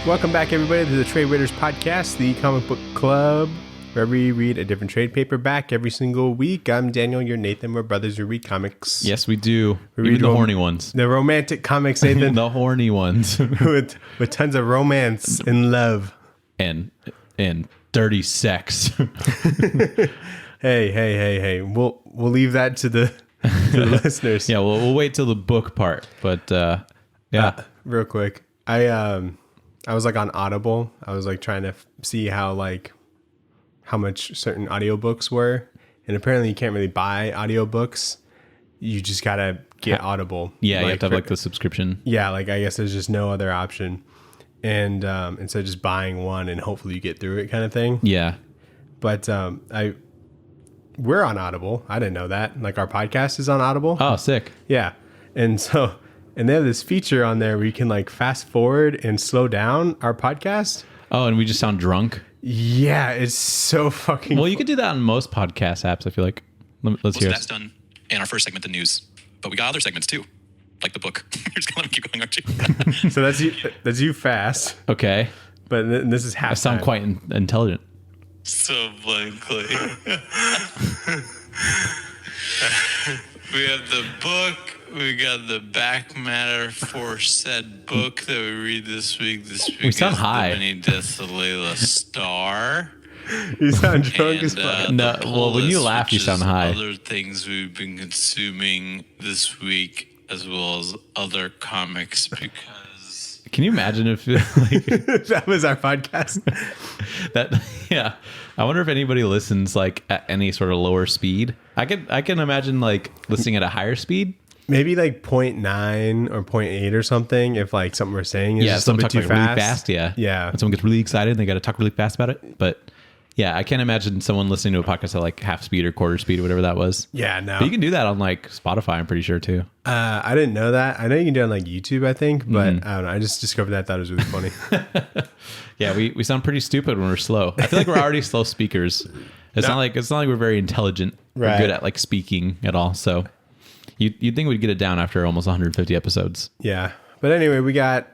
Welcome back, everybody, to the Trade Waiters podcast, the comic book club, where we read a different trade paperback every single week. I'm Daniel, you're Nathan. We're brothers who read comics. Yes, we do. Even the horny ones. The romantic comics, Nathan. The horny ones. with tons of romance and love. And dirty sex. Hey. We'll leave that to the listeners. Yeah, we'll wait till the book part. But yeah. Real quick. I was like on Audible. I was like trying to see how much certain audiobooks were. And apparently you can't really buy audiobooks. You just got to get Audible. Yeah, you have to have like the subscription. Yeah, like I guess there's just no other option. And instead of just buying one and hopefully you get through it kind of thing. Yeah. But we're on Audible. I didn't know that. Like our podcast is on Audible. Oh, sick. Yeah. And they have this feature on there where you can like fast forward and slow down our podcast. Oh, and we just sound drunk? Yeah, it's so fucking Well, you could do that on most podcast apps, I feel like. Let's hear it. That's done in our first segment, the news. But we got other segments too, like the book. You're just going to let me keep going, aren't you? So that's you fast. Okay. But this is half. I sound quite intelligent. So blankly. We have the book. We got the back matter for said book that we read this week. This week We sound is high. The Many Deaths of Layla Starr. You sound drunk as And, fuck. No, the well, when you pull laugh, list, you which sound is high. Other things we've been consuming this week, as well as other comics, because Can you imagine if like That was our podcast. that? Yeah, I wonder if anybody listens like at any sort of lower speed. I can imagine like listening at a higher speed. Maybe like 0.9 or 0.8 or something. If like something we're saying is just a someone bit talks too like fast. really fast. Yeah, Yeah. When someone gets really excited, and they got to talk really fast about it. But yeah, I can't imagine someone listening to a podcast at like half speed or quarter speed or whatever that was. Yeah, no. But you can do that on like Spotify. I'm pretty sure too. I didn't know that. I know you can do it on like YouTube, I think, but I don't know. I just discovered that. I thought it was really funny. Yeah, we sound pretty stupid when we're slow. I feel like we're already slow speakers. It's not like we're very intelligent or Right. good at like speaking at all. So you'd think we'd get it down after almost 150 episodes. Yeah. But anyway, we got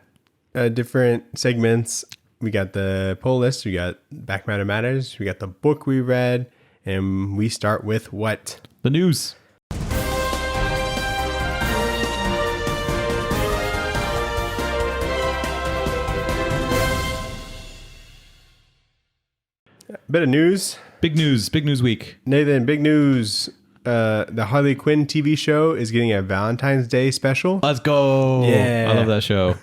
different segments. We got the poll list. We got Back Matter Matters. We got the book we read. And we start with what? The news. Bit of news. Big news week. Nathan, big news. The Harley Quinn TV show is getting a Valentine's Day special. Let's go. Yeah. I love that show.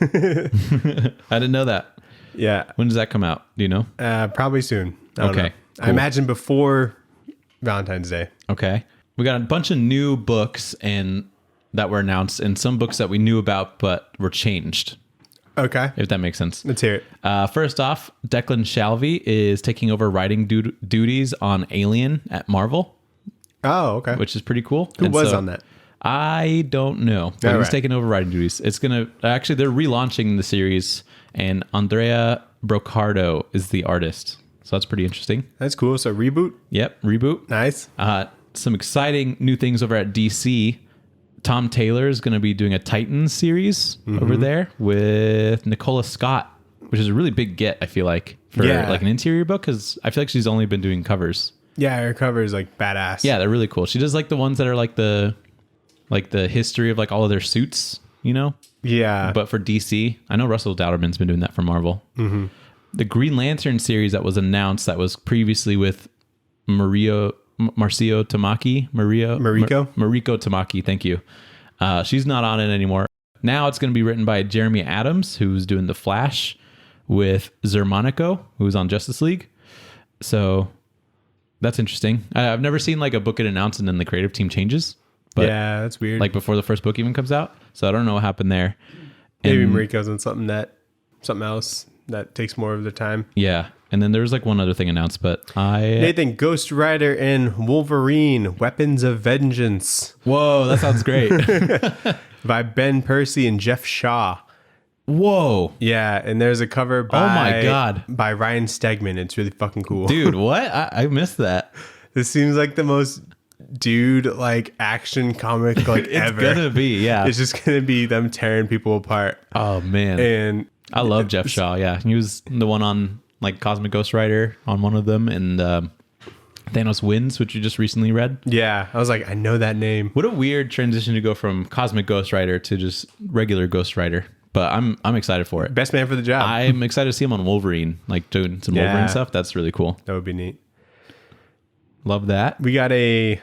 I didn't know that. Yeah. When does that come out? Do you know? Probably soon. I don't Okay, know. I cool. imagine before Valentine's Day. Okay. We got a bunch of new books and that were announced and some books that we knew about but were changed, Okay. if that makes sense. Let's hear it. First off, Declan Shalvey is taking over writing duties on Alien at Marvel, Oh, okay. which is pretty cool. Who And was so- on that? I don't know. But All he's right. taking over writing duties. It's going to... Actually, they're relaunching the series, and Andrea Brocardo is the artist. So that's pretty interesting. That's cool. So reboot. Yep, reboot. Nice. Some exciting new things over at DC. Tom Taylor is going to be doing a Titans series over there with Nicola Scott, which is a really big get, I feel like, for Yeah. like an interior book, because I feel like she's only been doing covers. Yeah, her cover is like badass. Yeah, they're really cool. She does like the ones that are like the history of like all of their suits, you know? Yeah. But for DC, I know Russell Dowderman's been doing that for Marvel. Mm-hmm. The Green Lantern series that was announced that was previously with Mariko Tamaki. Mariko Tamaki, thank you. She's not on it anymore. Now it's going to be written by Jeremy Adams, who's doing The Flash, with Zermanico, who's on Justice League. So that's interesting. I've never seen like a book get announced and then the creative team changes. But yeah, that's weird. like before the first book even comes out. So I don't know what happened there. maybe And- Mariko's on something else that takes more of the time. Yeah. And then there was like one other thing announced, but Nathan, Ghost Rider and Wolverine, Weapons of Vengeance Whoa, that sounds great. by Ben Percy and Jeff Shaw. Whoa. Yeah, and there's a cover by my God. by Ryan Stegman. It's really fucking cool. Dude, what? I missed that. This seems like the most dude like action comic like It's ever. gonna be, yeah. It's just gonna be them tearing people apart. Oh man. And I love Jeff Shaw. Yeah, he was the one on like Cosmic Ghost Rider on one of them, and Thanos Wins, which you just recently read. Yeah, I was like, I know that name. What a weird transition to go from Cosmic Ghost Rider to just regular Ghost Rider. But I'm excited for it. Best man for the job. I'm excited to see him on Wolverine, like doing some Wolverine stuff. That's really cool. That would be neat. Love that. We got a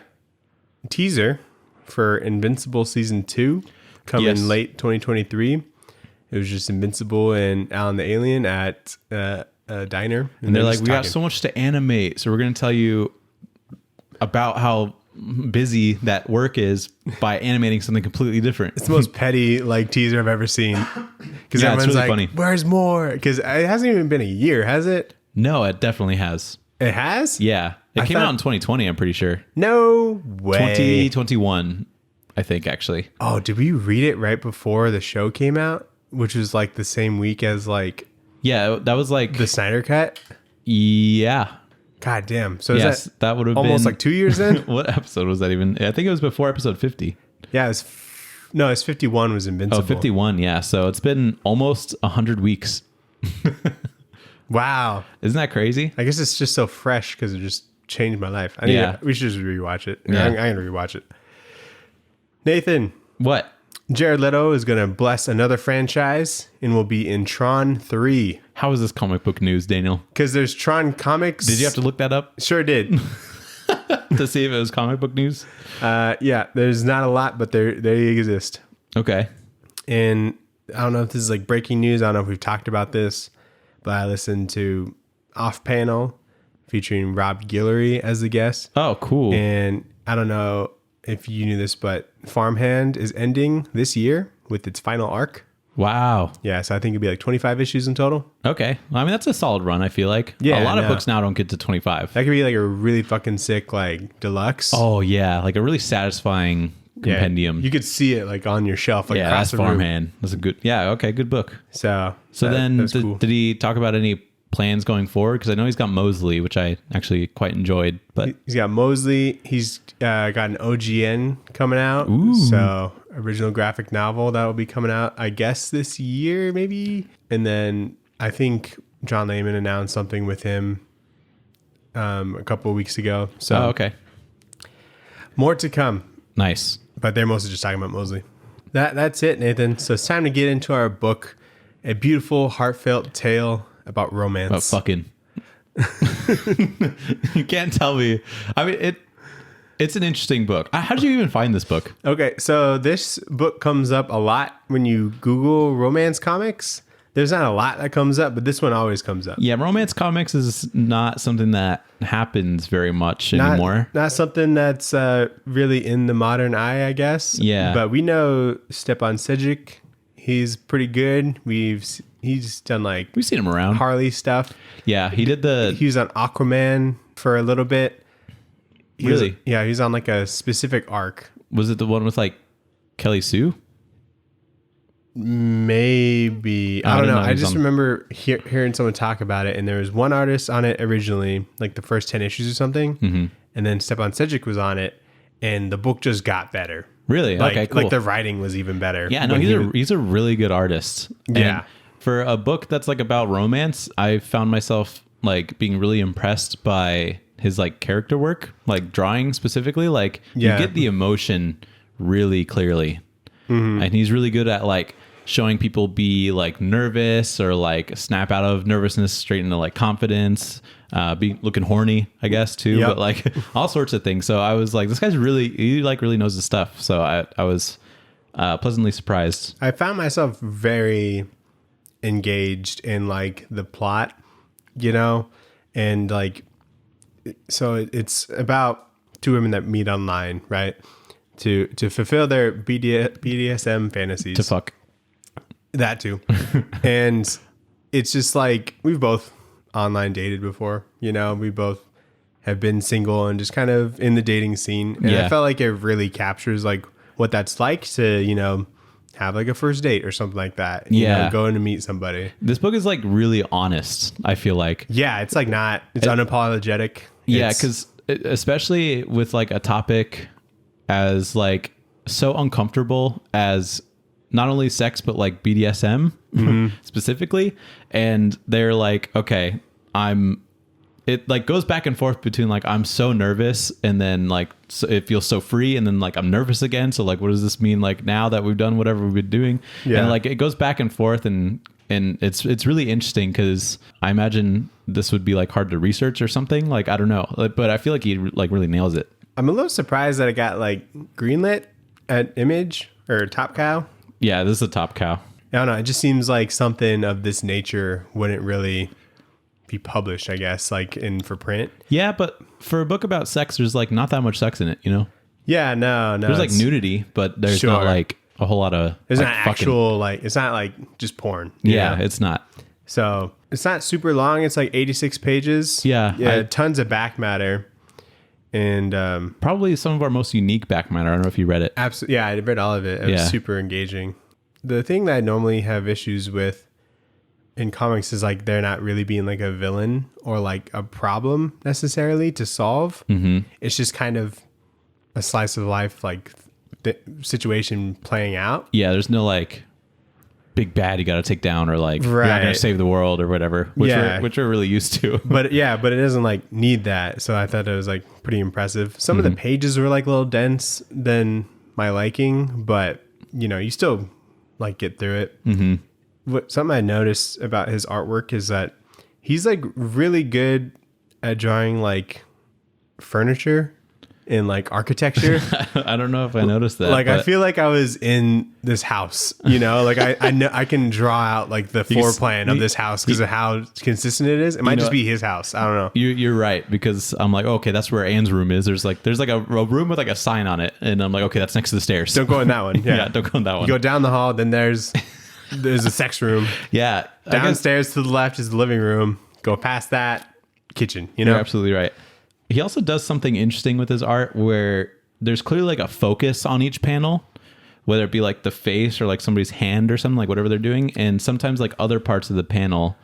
teaser for Invincible Season 2 coming late 2023. It was just Invincible and Alan the Alien at a diner. And they're like, we got so much to animate, so we're going to tell you about how busy that work is by animating something completely different. It's the most petty like teaser I've ever seen. Because everyone's really like, funny. Where's more? Because it hasn't even been a year, has it? No, it definitely has. It has? Yeah. It came out in 2020, I'm pretty sure. No way. 2021, I think, actually. Oh, did we read it right before the show came out? Which was like the same week as like... Yeah, that was like... The Snyder Cut? Yeah. God damn. So yes, that would have been... almost like 2 years then? What episode was that even? I think it was before episode 50. Yeah, it's 51 was Invincible. Oh, 51, yeah. So it's been almost 100 weeks. Wow. Isn't that crazy? I guess it's just so fresh because it just changed my life. We should just rewatch it. Yeah. I'm going to rewatch it. Nathan. What? Jared Leto is going to bless another franchise and will be in Tron 3. How is this comic book news, Daniel? Because there's Tron comics. Did you have to look that up? Sure did. To see if it was comic book news? Yeah, there's not a lot, but they exist. Okay. And I don't know if this is like breaking news. I don't know if we've talked about this, but I listened to Off Panel featuring Rob Guillory as the guest. Oh, cool. And I don't know if you knew this, but Farmhand is ending this year with its final arc. Wow. Yeah, so I think it'd be like 25 issues in total. Okay. Well, I mean, that's a solid run, I feel like. Yeah, a lot of books now don't get to 25. That could be like a really fucking sick, like, deluxe. Oh, yeah. Like a really satisfying compendium. Yeah, you could see it like on your shelf, like across that's the room. Farmhand. That's a good, okay, good book. So then that's cool. did he talk about any plans going forward? Because I know he's got Mosley, which I actually quite enjoyed. But he's got Mosley. He's got an OGN coming out. Ooh. So original graphic novel that will be coming out, I guess, this year maybe. And then I think John Layman announced something with him a couple of weeks ago. So okay. More to come. Nice. But they're mostly just talking about Mosley. That's it, Nathan. So it's time to get into our book, a beautiful, heartfelt tale about romance. About fucking. You can't tell me. I mean, it's an interesting book. How did you even find this book? Okay, so this book comes up a lot when you Google romance comics. There's not a lot that comes up, but this one always comes up. Yeah, romance comics is not something that happens very much anymore. Not something that's really in the modern eye, I guess. Yeah. But we know Stjepan Sejic. He's pretty good. He's done like... We've seen him around. Harley stuff. Yeah, he did the... He was on Aquaman for a little bit. Really? Yeah, he was on like a specific arc. Was it the one with like Kelly Sue? Maybe. I don't know. I just remember hearing someone talk about it, and there was one artist on it originally, like the first 10 issues or something. Mm-hmm. And then Stjepan Sejic was on it, and the book just got better. Really? Like, okay, cool. Like the writing was even better. Yeah, no, he's a really good artist. Yeah. And for a book that's like about romance, I found myself like being really impressed by his like character work, like drawing specifically. Like you get the emotion really clearly. Mm-hmm. And he's really good at like showing people be like nervous or like snap out of nervousness straight into like confidence, be looking horny, I guess too, but like all sorts of things. So I was like, this guy's he really knows his stuff. So I was pleasantly surprised. I found myself very engaged in like the plot, you know, and like, so it's about two women that meet online, right? To fulfill their BDSM fantasies. To fuck. That too. And it's just like, we've both online dated before, you know, we both have been single and just kind of in the dating scene. And I felt like it really captures like what that's like to, you know, have like a first date or something like that. You know, going to meet somebody. This book is like really honest, I feel like. Yeah, it's like it's unapologetic. Yeah, because especially with like a topic as like so uncomfortable as not only sex, but like BDSM specifically. And they're like, okay, it like goes back and forth between like, I'm so nervous, and then like, so it feels so free. And then like, I'm nervous again. So like, what does this mean? Like now that we've done whatever we've been doing, and like, it goes back and forth, and it's really interesting because I imagine this would be like hard to research or something. Like, I don't know, but I feel like he like really nails it. I'm a little surprised that it got like greenlit at Image or Top Cow. Yeah, this is a Top Cow. I don't know. It just seems like something of this nature wouldn't really be published, I guess, like for print. Yeah, but for a book about sex, there's like not that much sex in it, you know? Yeah, no. There's like nudity, but there's not like a whole lot of. There's like, not actual like. It's not like just porn. Yeah, it's not. So it's not super long. It's like 86 pages. Yeah, tons of back matter, and probably some of our most unique back matter. I don't know if you read it. Absolutely, yeah, I read all of it. It was super engaging. The thing that I normally have issues with in comics is like they're not really being like a villain or like a problem necessarily to solve. It's just kind of a slice of life, like the situation playing out. Yeah, there's no like big bad you got to take down, or like you're not going to save the world or whatever, which we're really used to. But it doesn't like need that. So I thought it was like pretty impressive. Some of the pages were like a little dense than my liking, but you know, you still like get through it. Something I noticed about his artwork is that he's like really good at drawing like furniture and like architecture. I don't know if I noticed that. Like, I feel like I was in this house, you know, like I know I can draw out like the floor plan of this house because of how consistent it is. It might just be his house. I don't know. You're right, because I'm like, okay, that's where Anne's room is. There's like a room with like a sign on it, and I'm like, okay, that's next to the stairs. Don't go in that one. Yeah, don't go in that one. You go down the hall, then there's a sex room. Yeah. Downstairs to the left is the living room. Go past that, kitchen, you know? You're absolutely right. He also does something interesting with his art where there's clearly like a focus on each panel, whether it be like the face or like somebody's hand or something, like whatever they're doing. And sometimes like other parts of the panel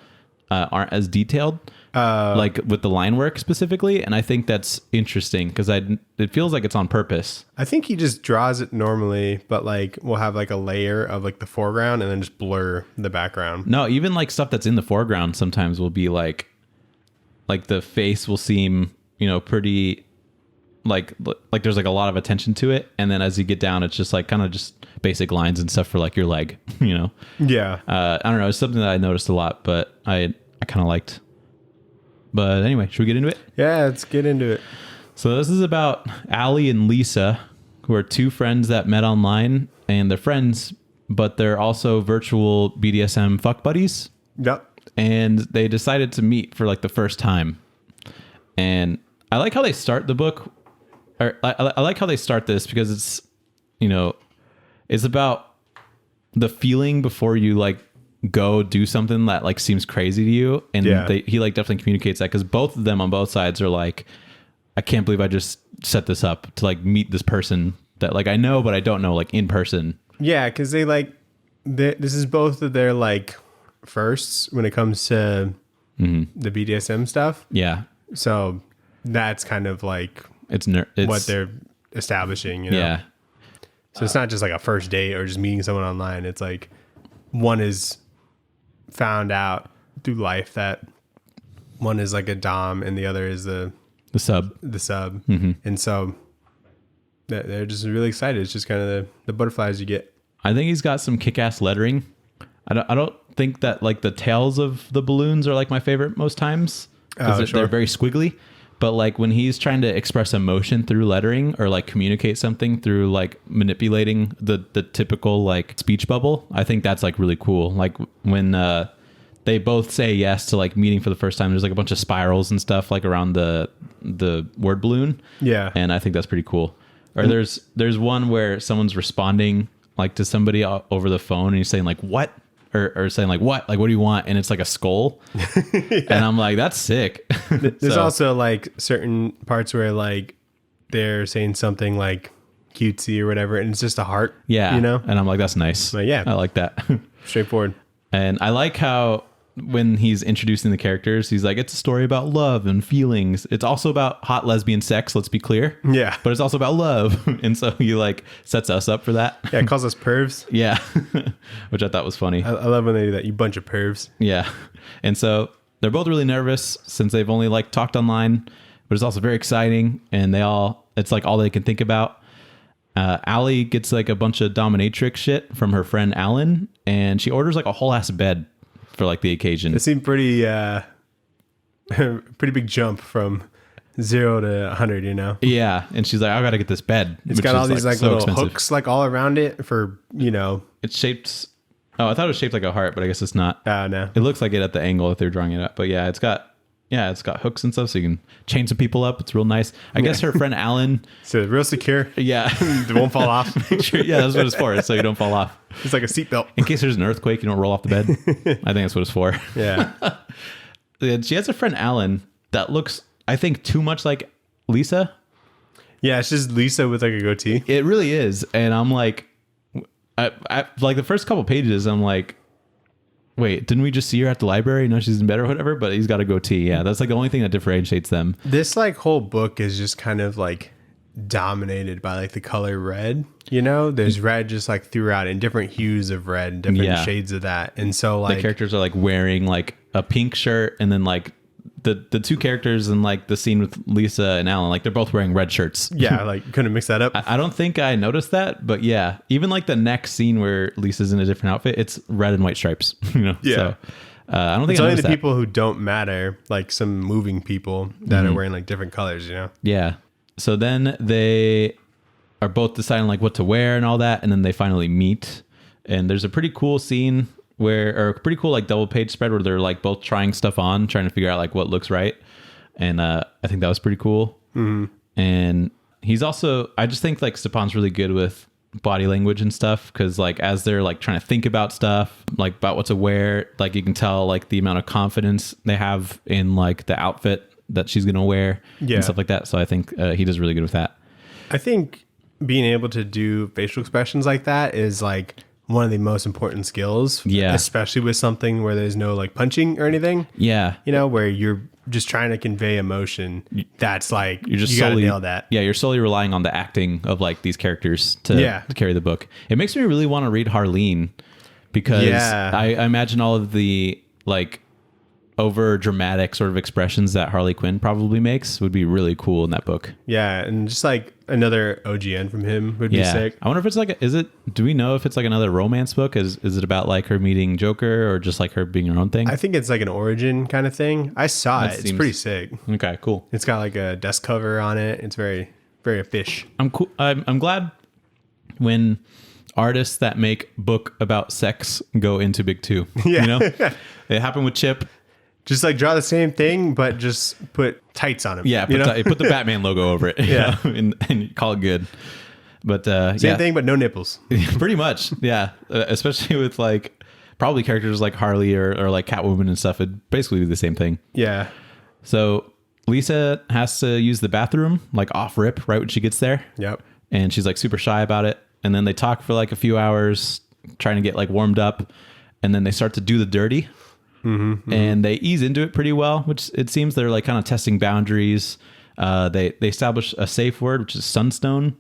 aren't as detailed, like with the line work specifically. And I think that's interesting because it feels like it's on purpose. I think he just draws it normally, but like we'll have like a layer of like the foreground and then just blur the background. No, even like stuff that's in the foreground sometimes will be like the face will seem, you know, pretty like there's like a lot of attention to it. And then as you get down, it's just like kind of just basic lines and stuff for like your leg, you know? Yeah. I don't know. It's something that I noticed a lot, but I kind of liked. But anyway, should we get into it? Yeah, let's get into it. So this is about Allie and Lisa, who are two friends that met online, and they're friends, but they're also virtual BDSM fuck buddies. Yep. And they decided to meet for like the first time. And I like how they start the book. Or I like how they start this because it's, you know, it's about the feeling before you like go do something that like seems crazy to you. And he like definitely communicates that because both of them on both sides are like, I can't believe I just set this up to like meet this person that like I know, but I don't know, like in person. Yeah, because this is both of their like firsts when it comes to the BDSM stuff. Yeah. So that's kind of like it's what they're establishing, you know? Yeah. So it's not just like a first date or just meeting someone online. It's like one is found out through life that one is like a dom and the other is the sub. And so they're just really excited. It's just kind of the butterflies you get. I think he's got some kick-ass lettering. I don't think that like the tails of the balloons are like my favorite most times because they're very squiggly. But like when he's trying to express emotion through lettering or like communicate something through like manipulating the typical like speech bubble, I think that's like really cool. Like when they both say yes to like meeting for the first time, there's like a bunch of spirals and stuff like around the word balloon. Yeah. And I think that's pretty cool. Or there's one where someone's responding like to somebody over the phone and he's saying like, what? Or saying like, what do you want? And it's like a skull. And I'm like, that's sick. There's also like certain parts where like they're saying something like cutesy or whatever. And it's just a heart. Yeah. You know? And I'm like, that's nice. Like, yeah. I like that. Straightforward. And I like how when he's introducing the characters, he's like, it's a story about love and feelings. It's also about hot lesbian sex, let's be clear. Yeah. But it's also about love. And so he like sets us up for that. Yeah, it calls us pervs. Yeah. Which I thought was funny. I love when they do that, you bunch of pervs. Yeah. And so they're both really nervous since they've only like talked online, but it's also very exciting. And it's like all they can think about. Allie gets like a bunch of dominatrix shit from her friend Alan, and she orders like a whole ass bed for like the occasion. It seemed pretty big jump from 0 to 100, you know? Yeah. And she's like, I gotta get this bed. It's got all these like so little expensive. hooks like all around it for, you know. It's shaped. Oh, I thought it was shaped like a heart, but I guess it's not. No. It looks like it at the angle that they're drawing it up. But yeah, it's got hooks and stuff, so you can chain some people up. It's real nice. I guess her friend Alan. So real secure. Yeah. It won't fall off. Yeah, that's what it's for, so you don't fall off. It's like a seatbelt. In case there's an earthquake, you don't roll off the bed. I think that's what it's for. Yeah. And she has a friend Alan that looks, I think, too much like Lisa. Yeah, it's just Lisa with like a goatee. It really is. And I'm like, I like the first couple pages, I'm like, wait, didn't we just see her at the library? No, she's in bed or whatever, but he's got a goatee. Yeah, that's like the only thing that differentiates them. This like whole book is just kind of like dominated by like the color red, you know? There's red just like throughout in different hues of red, different shades of that. And so like the characters are like wearing like a pink shirt, and then like the two characters in like the scene with Lisa and Alan, like they're both wearing red shirts. Yeah, like couldn't mix that up. I don't think I noticed that, but yeah, even like the next scene where Lisa's in a different outfit, it's red and white stripes, you know? Yeah. So I don't think it's I only noticed the that. people who don't matter, like some moving people that are wearing like different colors, you know? Yeah. So then they are both deciding like what to wear and all that, and then they finally meet. And there's a pretty cool scene or a pretty cool like double page spread where they're like both trying stuff on, trying to figure out like what looks right. And I think that was pretty cool. Mm-hmm. And he's also, I just think like Stjepan's really good with body language and stuff, because like as they're like trying to think about stuff, like about what to wear, like you can tell like the amount of confidence they have in like the outfit that she's gonna wear and stuff like that. So I think he does really good with that. I think being able to do facial expressions like that is like one of the most important skills. Yeah. Especially with something where there's no like punching or anything. Yeah. You know, where you're just trying to convey emotion. That's like, you gotta solely, nail that. Yeah, you're solely relying on the acting of like these characters to carry the book. It makes me really want to read Harleen, because I imagine all of the like over dramatic sort of expressions that Harley Quinn probably makes would be really cool in that book. Yeah, and just like another OGN from him would be sick. I wonder if it's like, do we know if it's like another romance book? Is it about like her meeting Joker, or just like her being her own thing? I think it's like an origin kind of thing. I saw it. It's pretty sick. Okay, cool. It's got like a desk cover on it. It's very, very official. I'm cool. I'm glad when artists that make book about sex go into big two. Yeah. You know? It happened with Chip. Just like draw the same thing, but just put tights on him. Yeah, put the Batman logo over it. Yeah. and call it good. But same thing, but no nipples. Pretty much. Yeah. Especially with like probably characters like Harley or like Catwoman and stuff. It'd basically be the same thing. Yeah. So Lisa has to use the bathroom like off rip right when she gets there. Yep. And she's like super shy about it. And then they talk for like a few hours trying to get like warmed up. And then they start to do the dirty. And they ease into it pretty well, which it seems they're like kind of testing boundaries. They establish a safe word, which is Sunstone.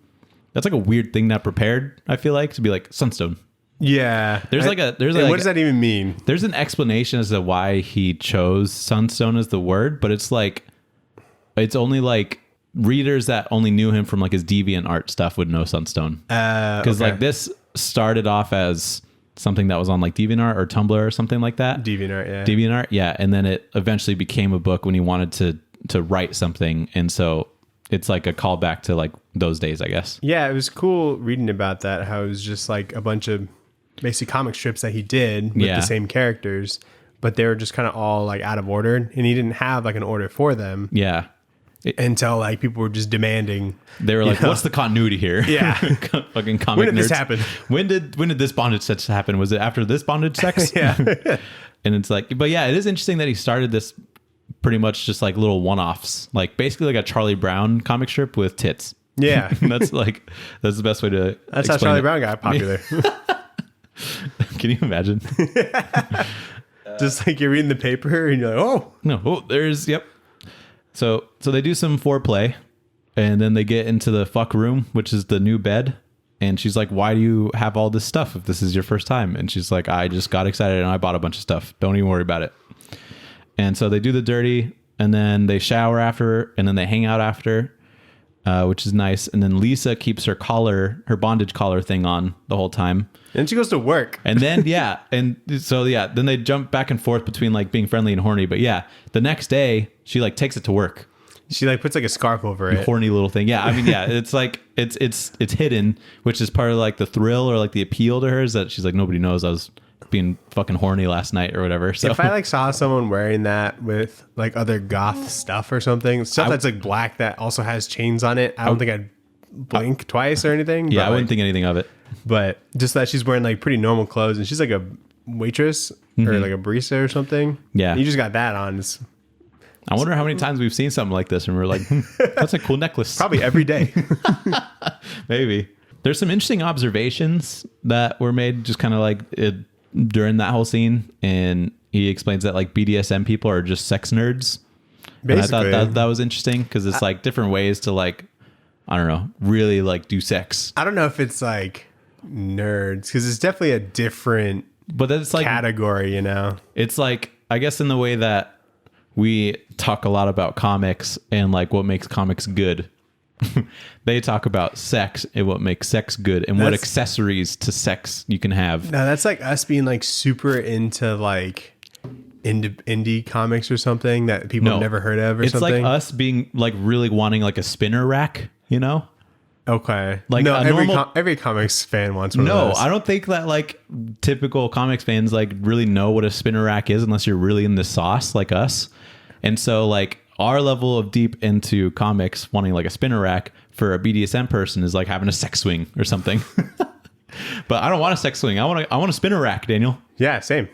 That's like a weird thing not prepared, I feel like, to be like Sunstone. Yeah. What does that even mean? There's an explanation as to why he chose Sunstone as the word, but it's like, it's only like readers that only knew him from like his deviant art stuff would know Sunstone. Because like this started off as something that was on like DeviantArt or Tumblr or something like that. DeviantArt, yeah. And then it eventually became a book when he wanted to write something. And so it's like a callback to like those days, I guess. Yeah, it was cool reading about that, how it was just like a bunch of basic comic strips that he did with the same characters, but they were just kind of all like out of order, and he didn't have like an order for them. Yeah. Until like people were just demanding. They were like, what's the continuity here? Yeah. Fucking comic When did nerds. this happen? When did this bondage sex happen? Was it after this bondage sex? Yeah. And it's like, but yeah, it is interesting that he started this pretty much just like little one-offs, like basically like a Charlie Brown comic strip with tits. Yeah. that's the best way to That's how Charlie Brown got popular. Can you imagine? Just like you're reading the paper and you're like, oh. No, yep. So they do some foreplay, and then they get into the fuck room, which is the new bed. And she's like, why do you have all this stuff if this is your first time? And she's like, I just got excited and I bought a bunch of stuff. Don't even worry about it. And so they do the dirty, and then they shower after, and then they hang out after, which is nice. And then Lisa keeps her bondage collar thing on the whole time. And she goes to work. And then, then they jump back and forth between like being friendly and horny. But yeah, the next day she like takes it to work. She like puts like a scarf over it. Horny little thing. Yeah. I mean, yeah, it's like, it's hidden, which is part of like the thrill or like the appeal to her, is that she's like, nobody knows I was being fucking horny last night or whatever. So if I like saw someone wearing that with like other goth stuff or something, that's like black that also has chains on it, I don't think I'd blink twice or anything. Yeah, I wouldn't think anything of it. But just that she's wearing like pretty normal clothes and she's like a waitress or like a barista or something. Yeah. You just got that on. I wonder how many times we've seen something like this and we're like, that's a cool necklace. Probably every day. Maybe. There's some interesting observations that were made just kind of like during that whole scene. And he explains that like BDSM people are just sex nerds. Basically. And I thought that was interesting because it's like different ways to like, I don't know, really like do sex. I don't know if it's like nerds because it's definitely a different that's like category, you know? It's like, I guess in the way that we talk a lot about comics and like what makes comics good. They talk about sex and what makes sex good and what accessories to sex you can have. No, that's like us being like super into like indie comics or something that people have never heard of or something. It's like us being like really wanting like a spinner rack, you know? Okay. Like no, every comics fan wants one of those. I don't think that like typical comics fans like really know what a spinner rack is unless you're really in the sauce like us. And so like our level of deep into comics wanting like a spinner rack for a BDSM person is like having a sex swing or something. But I don't want a sex swing. I want a spinner rack, Daniel. Yeah, same.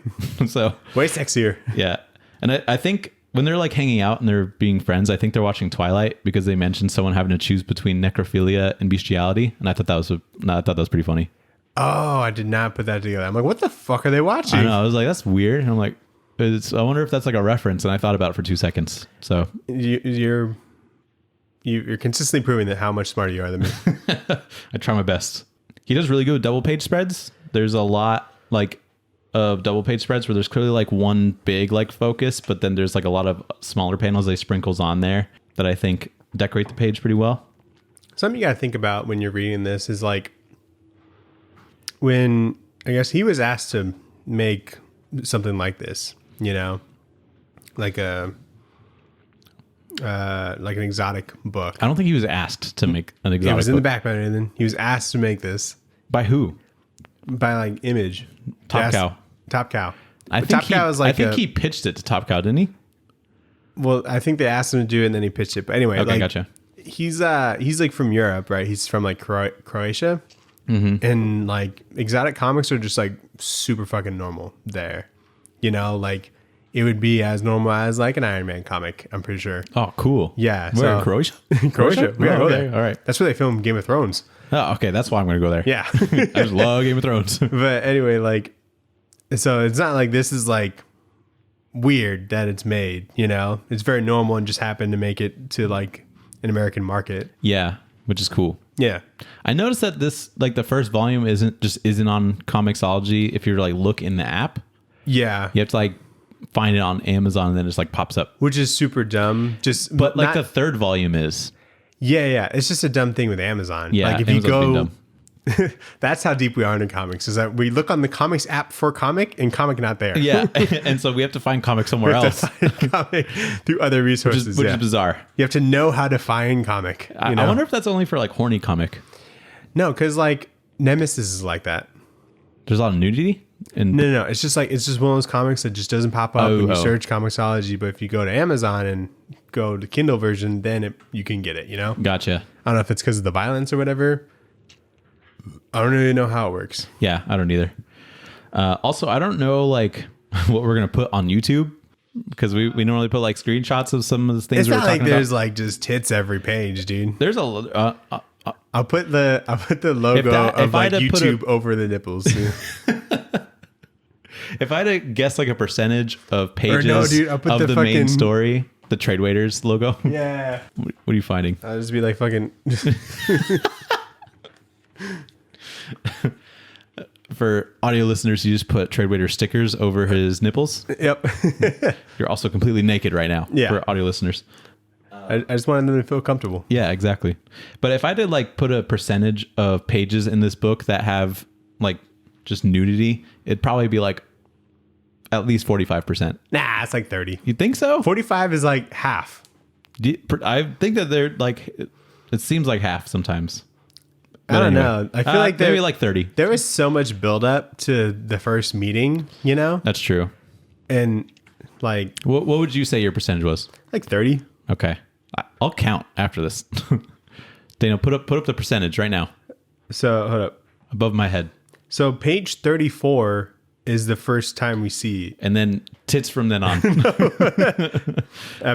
So way sexier. Yeah. And I think when they're like hanging out and they're being friends, I think they're watching Twilight because they mentioned someone having to choose between necrophilia and bestiality. And I thought that was pretty funny. Oh, I did not put that together. I'm like, what the fuck are they watching? I know. I was like, that's weird. And I'm like, I wonder if that's like a reference. And I thought about it for 2 seconds. So you're consistently proving that how much smarter you are than me. I try my best. He does really good with double page spreads. There's a lot like of double page spreads where there's clearly like one big like focus, but then there's like a lot of smaller panels they sprinkles on there that I think decorate the page pretty well. Something you got to think about when you're reading this is like when I guess he was asked to make something like this, you know, like an exotic book. I don't think he was asked to make an exotic book. It was in the background, and then he was asked to make this. By who? By like Image. Top Cow. I think he pitched it to Top Cow, didn't he? Well, I think they asked him to do it and then he pitched it. But anyway, okay, like, gotcha. He's like from Europe, right? He's from like Croatia. Mm-hmm. And like exotic comics are just like super fucking normal there. You know, like it would be as normal as like an Iron Man comic, I'm pretty sure. Oh, cool. Yeah. Where, in Croatia? Croatia. We gotta go there. All right. That's where they filmed Game of Thrones. Oh, okay. That's why I'm going to go there. Yeah. I just love Game of Thrones. But anyway, like, so it's not like this is like weird that it's made, you know? It's very normal and just happened to make it to like an American market. Yeah, which is cool. Yeah. I noticed that this, like the first volume isn't on Comixology if you're like look in the app. Yeah. You have to like find it on Amazon and then it just like pops up. Which is super dumb. But like the third volume is. Yeah. It's just a dumb thing with Amazon. Yeah. Like if you go, that's how deep we are into comics, is that we look on the comics app for comic and comic not there. Yeah. And so we have to find comic somewhere else. Comic through other resources. Which is bizarre. You have to know how to find comic. I wonder if that's only for like horny comic. No, because like Nemesis is like that. There's a lot of nudity? No. It's just one of those comics that just doesn't pop up when you search Comixology. But if you go to Amazon and go to Kindle version, then you can get it, you know? Gotcha. I don't know if it's because of the violence or whatever. I don't really know how it works. Yeah, I don't either. Also, I don't know like what we're going to put on YouTube because we normally put like screenshots of some of the things we're talking about. It's not like there's like just tits every page, dude. There's a... I'll put the logo of like YouTube over the nipples. If I had to guess like a percentage of pages I'll put of the main fucking story, the tradewaiters logo. Yeah. What are you finding? I'll just be like fucking. For audio listeners, you just put tradewaiter stickers over his nipples. Yep. You're also completely naked right now. Yeah. For audio listeners. I just wanted them to feel comfortable. Yeah, exactly. But if I did like put a percentage of pages in this book that have like just nudity, it'd probably be like at least 45%. Nah, it's like 30. You think so? 45 is like half. I think that they're like, it seems like half sometimes. I don't know. I feel like maybe like 30. There was so much build up to the first meeting, you know? That's true. And like, What would you say your percentage was? like 30. Okay. I'll count after this. Daniel, put up the percentage right now So hold up. above my head. So page 34 is the first time we see. And then tits from then on.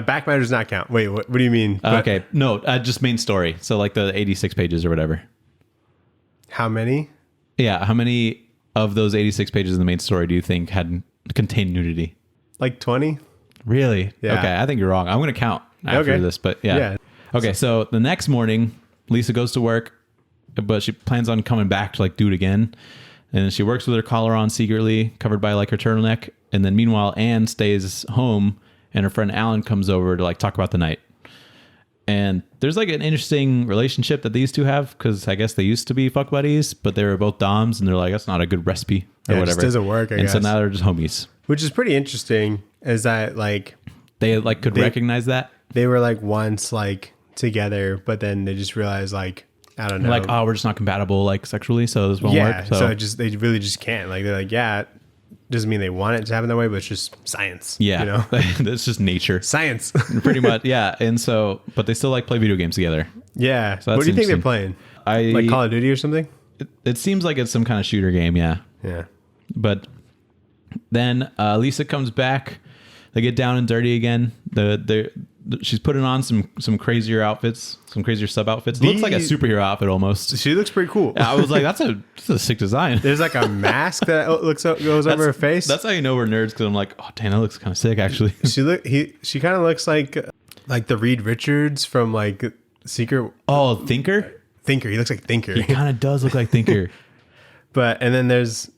Back matter does not count. Wait, what do you mean? Okay. No, just main story. So like the 86 pages or whatever. How many? Yeah. How many of those 86 pages in the main story do you think contained nudity? Like 20? Really? Yeah. Okay. I think you're wrong. I'm going to count after this, but yeah. Yeah. Okay. So the next morning, Lisa goes to work, but she plans on coming back to like do it again. And she works with her collar on secretly, covered by like her turtleneck. And then meanwhile, Anne stays home and her friend Alan comes over to like talk about the night. And there's like an interesting relationship that these two have because I guess they used to be fuck buddies, but they were both doms and they're like, that's not a good recipe or Yeah, it whatever. just doesn't work, I and so guess. now they're just homies. Which is pretty interesting is that like They like could recognize that. they were like once like together, but then they just realized like, I don't know. Like, oh, we're just not compatible like sexually, so this won't yeah. work. So they really just can't. Like they're like, yeah, it doesn't mean they want it to happen that way, but it's just science. yeah, You know? that's just nature. Science. Pretty much, yeah. And so, but they still like play video games together. Yeah. So that's What do you think they're interesting. playing? Like Call of Duty or something? It seems like it's some kind of shooter game, yeah. Yeah. But then Lisa comes back. They get down and dirty again. She's putting on some crazier outfits, some crazier sub outfits. It looks like a superhero outfit almost. She looks pretty cool. I was like, that's a sick design. There's like a mask that goes over her face. That's how you know we're nerds because I'm like, oh, dang, that looks kind of sick actually. She kind of looks like the Reed Richards from like Secret Oh, Thinker? Thinker. He looks like Thinker. He kind of does look like Thinker. And then there's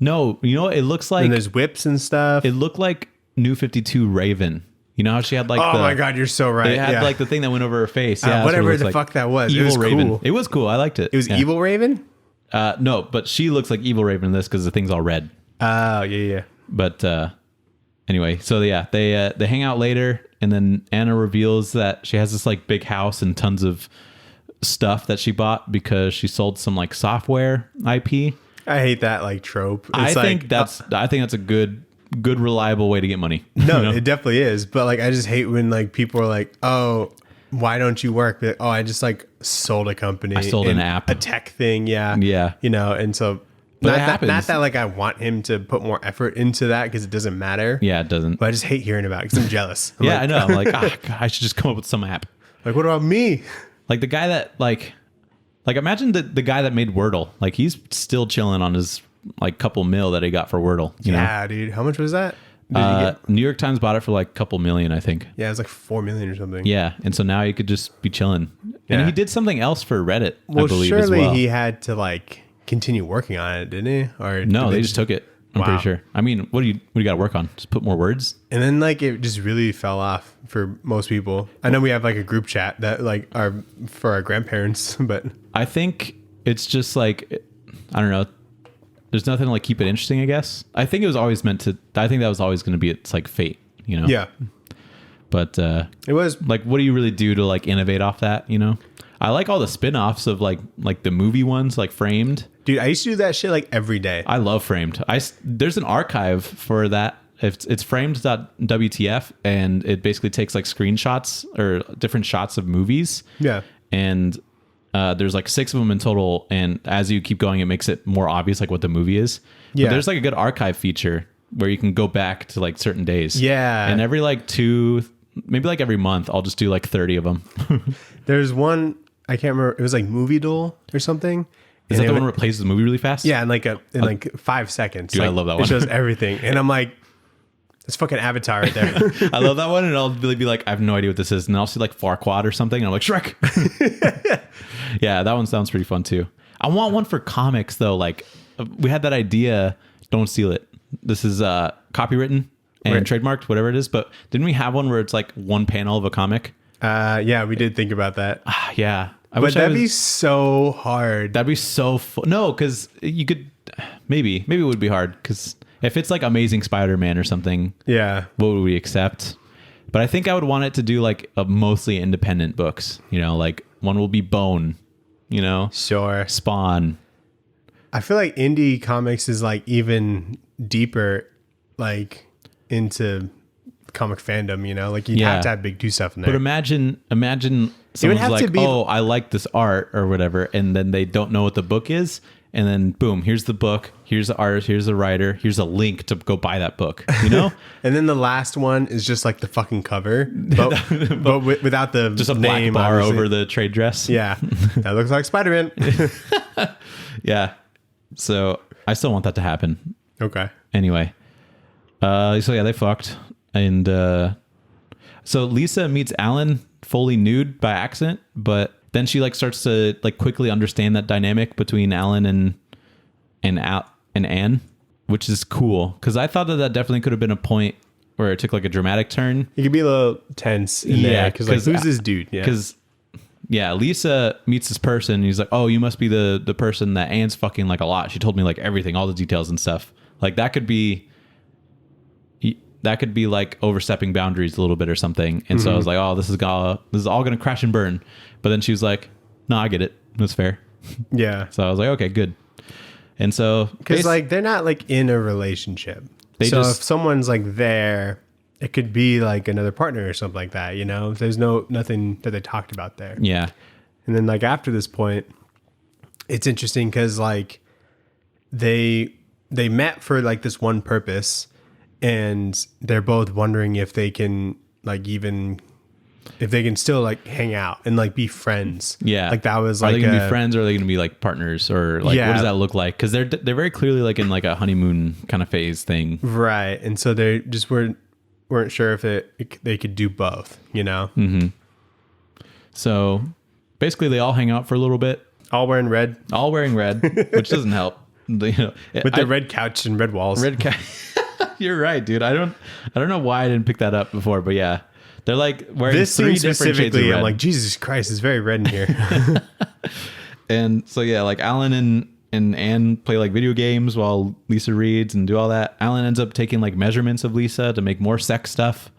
No, you know what? It looks like and there's whips and stuff. it looked like New 52 Raven. You know how she had like Oh my god, you're so right. It had Yeah. like the thing that went over her face. Yeah, that's what it whatever looks the like. fuck that was. It Evil was Raven. cool. It was cool. I liked it. It was Yeah. Evil Raven? No, but she looks like Evil Raven in this because the thing's all red. Oh, yeah. But anyway, so yeah, they hang out later, and then Anna reveals that she has this like big house and tons of stuff that she bought because she sold some like software IP. I hate that like trope. I It's think like, that's a good reliable way to get money. no, you know? it definitely is. But like I just hate when like people are like, "Oh, why don't you work?" But, "Oh, I just like sold a company. I sold an app. A tech thing." Yeah. Yeah. You know, and so But not it that, happens. not that like I want him to put more effort into that because it doesn't matter. Yeah, it doesn't. But I just hate hearing about it because I'm jealous. I'm Yeah, like, I know. I'm like, God, I should just come up with some app. Like, what about me? Like the guy that like imagine the guy that made Wordle. Like he's still chilling on his like couple mil that he got for Wordle. You Yeah, dude. How much was that? Did know? you get? New York Times bought it for like couple million, I think. Yeah, it was like 4 million or something. Yeah, and so now he could just be chilling. And Yeah. he did something else for Reddit, Well, I believe, surely as well. he had to like continue working on it, didn't he? Or No, did they just took it. I'm Wow. pretty sure. I mean, what do you got to work on? Just put more words? And then like it just really fell off for most people. I know we have like a group chat that like are for our grandparents, but I think it's just like, I don't know. There's nothing to like keep it interesting, I guess. I think it was always meant to, I think that was always going to be its like fate, you know? yeah, But it was. like, what do you really do to like innovate off that, you know? I like all the spin-offs of like the movie ones, like Framed. Dude, I used to do that shit like every day. I love Framed. There's an archive for that. It's framed.wtf, and it basically takes like screenshots or different shots of movies. Yeah. And there's like 6 of them in total. And as you keep going, it makes it more obvious like what the movie is. Yeah. But there's like a good archive feature where you can go back to like certain days. Yeah. And every like 2, maybe like every month, I'll just do like 30 of them. There's one, I can't remember. It was like Movie Duel or something. Is that the one where it plays the movie really fast? Yeah, in like 5 seconds. Dude, like, I love that one. It shows everything. And I'm like, it's fucking Avatar right there. I love that one, and I'll really be like, I have no idea what this is, and I'll see like Farquaad or something, and I'm like, Shrek. Yeah, that one sounds pretty fun too. I want one for comics though. Like, we had that idea. Don't steal it. This is copywritten and trademarked, whatever it is. But didn't we have one where it's like one panel of a comic? Yeah, we did think about that. Yeah. But that'd be so hard. That'd be so no, because you could maybe it would be hard, because if it's like Amazing Spider-Man or something, yeah, what would we accept? But I think I would want it to do like a mostly independent books. You know, like one will be Bone. You know, sure. Spawn. I feel like indie comics is like even deeper, like into comic fandom. You know, like you'd have to have big do stuff in there. But imagine someone's like, oh, I like this art or whatever, and then they don't know what the book is, and then boom, here's the book, here's the artist, here's the writer, here's a link to go buy that book, you know. And then the last one is just like the fucking cover, but without the just a name black bar obviously. over the trade dress. Yeah, that looks like Spider-Man. Yeah, so I still want that to happen. Okay. Anyway, so yeah, they fucked, and so Lisa meets Alan fully nude by accident, but then she like starts to like quickly understand that dynamic between Alan and Anne, which is cool, because I thought that definitely could have been a point where it took like a dramatic turn. You could be a little tense in there, because like, who's this dude? Yeah, because Lisa meets this person, and he's like, oh, you must be the person that Anne's fucking like a lot. She told me like everything, all the details and stuff. Like that could be like overstepping boundaries a little bit or something. And so I was like, oh, this is all going to crash and burn. But then she was like, no, I get it. That's fair. Yeah. So I was like, okay, good. And so, because like they're not like in a relationship. If someone's like there, it could be like another partner or something like that. You know, there's nothing that they talked about there. Yeah. And then like after this point, it's interesting because like they met for like this one purpose. And they're both wondering if they can like if they can still like hang out and like be friends. Yeah. Like that was are like, they gonna be friends, or are they gonna be like partners, or like what does that look like? Because they're very clearly like in like a honeymoon kind of phase thing. Right. And so they just weren't sure if they could do both, you know? Mm-hmm. So basically they all hang out for a little bit. All wearing red, which doesn't help. You know, with the red couch and red walls. You're right, dude. I don't know why I didn't pick that up before, but yeah, they're like wearing this three scene different shades of red. I'm like, Jesus Christ, it's very red in here. And so yeah, like Alan and Anne play like video games while Lisa reads and do all that. Alan ends up taking like measurements of Lisa to make more sex stuff,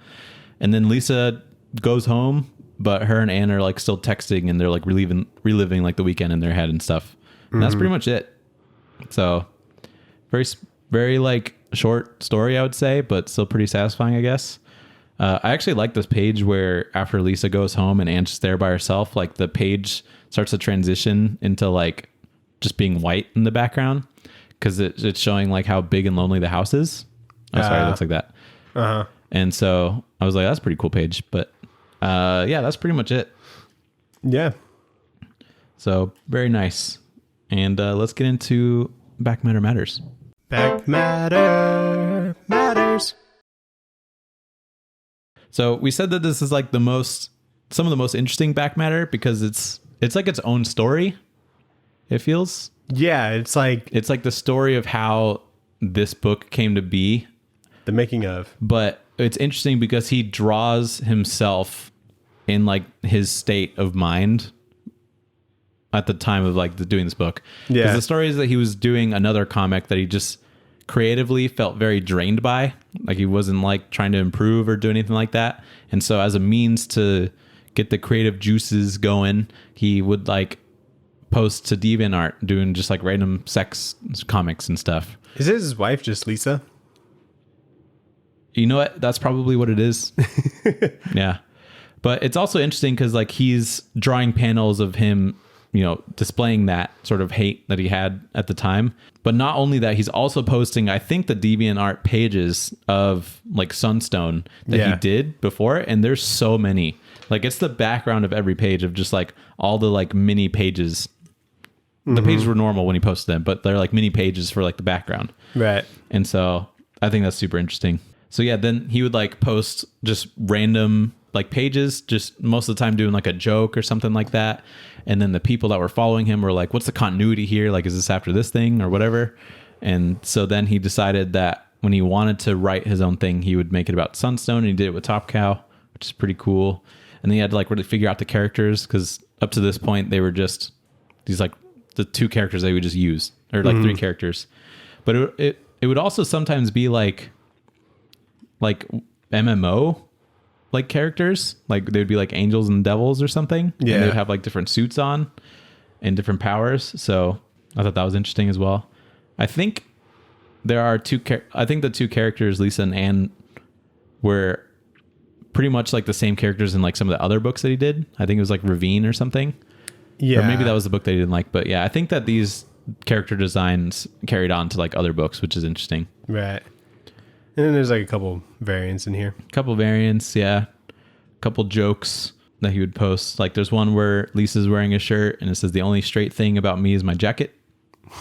and then Lisa goes home, but her and Anne are like still texting, and they're like reliving like the weekend in their head and stuff. And that's pretty much it. So very like short story, I would say, but still pretty satisfying, I guess. I actually like this page where after Lisa goes home and Anne's just there by herself, like the page starts to transition into like just being white in the background, because it's showing like how big and lonely the house is. Oh, sorry, it looks like that. Uh-huh. And so I was like, that's a pretty cool page. But yeah, that's pretty much it. Yeah. So very nice. And let's get into Back Matter Matters. Back Matter Matters. So we said that this is like some of the most interesting back matter, because it's like its own story. It feels. Yeah, it's like the story of how this book came to be. The making of. But it's interesting because he draws himself in like his state of mind at the time of like doing this book. Yeah. Because the story is that he was doing another comic that he just creatively felt very drained by. Like he wasn't like trying to improve or do anything like that. And so as a means to get the creative juices going, he would like post to DeviantArt doing just like random sex comics and stuff. Is his wife just Lisa? You know what? That's probably what it is. Yeah. But it's also interesting because like he's drawing panels of him, you know, displaying that sort of hate that he had at the time. But not only that, he's also posting, I think, the DeviantArt pages of like Sunstone that he did before. And there's so many. Like it's the background of every page of just like all the like mini pages The pages were normal when he posted them, but they're like mini pages for like the background. Right. And so I think that's super interesting. So yeah, then he would like post just random like pages, just most of the time doing like a joke or something like that. And then the people that were following him were like, what's the continuity here? Like, is this after this thing or whatever? And so then he decided that when he wanted to write his own thing, he would make it about Sunstone, and he did it with Top Cow, which is pretty cool. And then he had to like really figure out the characters, because up to this point they were just these like the 2 characters they would just use, or like 3 characters. But it would also sometimes be like MMO like characters, like they'd be like angels and devils or something. Yeah, and they'd have like different suits on and different powers. So I thought that was interesting as well. I think there are I think the 2 characters, Lisa and Anne, were pretty much like the same characters in like some of the other books that he did. I think it was like Ravine or something. Yeah. Or maybe that was the book that he didn't like. But yeah, I think that these character designs carried on to like other books, which is interesting. Right. And then there's like a couple variants in here. Couple variants, yeah. Couple jokes that he would post. Like there's one where Lisa's wearing a shirt and it says, "The only straight thing about me is my jacket."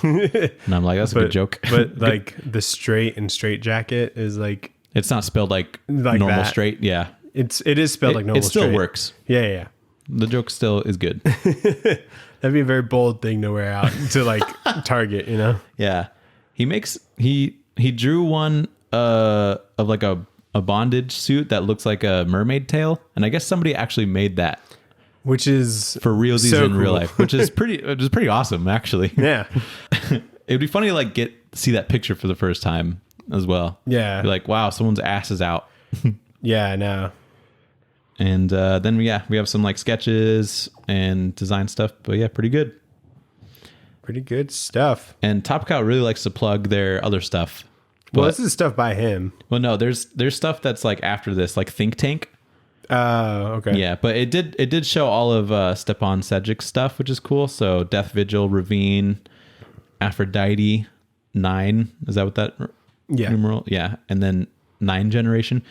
And I'm like, that's a good joke. But like the straight and straight jacket is like, it's not spelled like normal that. Straight. Yeah. It is spelled like normal straight. It still works. Yeah. The joke still is good. That'd be a very bold thing to wear out to like Target, you know? Yeah. He drew one of like a bondage suit that looks like a mermaid tail, and I guess somebody actually made that, which is for realsies so in real life, which is pretty awesome actually. Yeah. It'd be funny to like see that picture for the first time as well. Yeah. Be like, wow, someone's ass is out. Yeah, I know. And then we have some like sketches and design stuff, but yeah, pretty good. Pretty good stuff. And Top Cow really likes to plug their other stuff. Well, this is stuff by him. Well, no, there's stuff that's like after this, like Think Tank. Okay. Yeah, but it did show all of Stjepan Sejic's stuff, which is cool. So Death Vigil, Ravine, Aphrodite, 9. Is that what that numeral? Yeah, and then 9 Generation.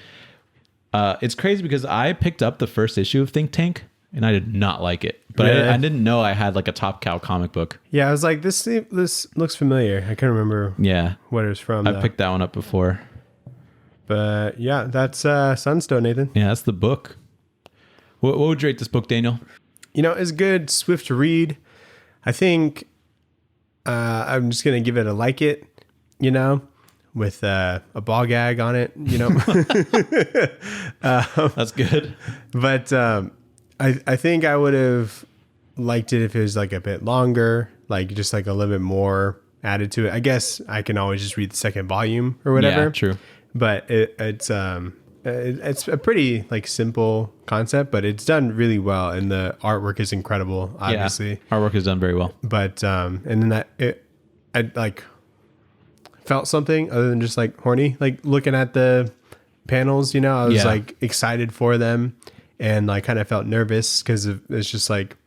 It's crazy because I picked up the first issue of Think Tank and I did not like it, but really? I didn't know I had like a Top Cow comic book. Yeah, I was like, this looks familiar. I can't remember. Yeah, what it was from. I picked that one up before. But yeah, that's Sunstone, Nathan. Yeah, that's the book. What would you rate this book, Daniel? You know, it's good, swift to read. I think I'm just gonna give it a like it. You know. With a ball gag on it, you know. That's good. But I think I would have liked it if it was like a bit longer, like just like a little bit more added to it. I guess I can always just read the second volume or whatever. Yeah, true. But it's a pretty like simple concept, but it's done really well, and the artwork is incredible. Obviously, yeah, artwork is done very well. But and then I like felt something other than just like horny, like looking at the panels, you know. I was like excited for them, and like kind of felt nervous because it's just like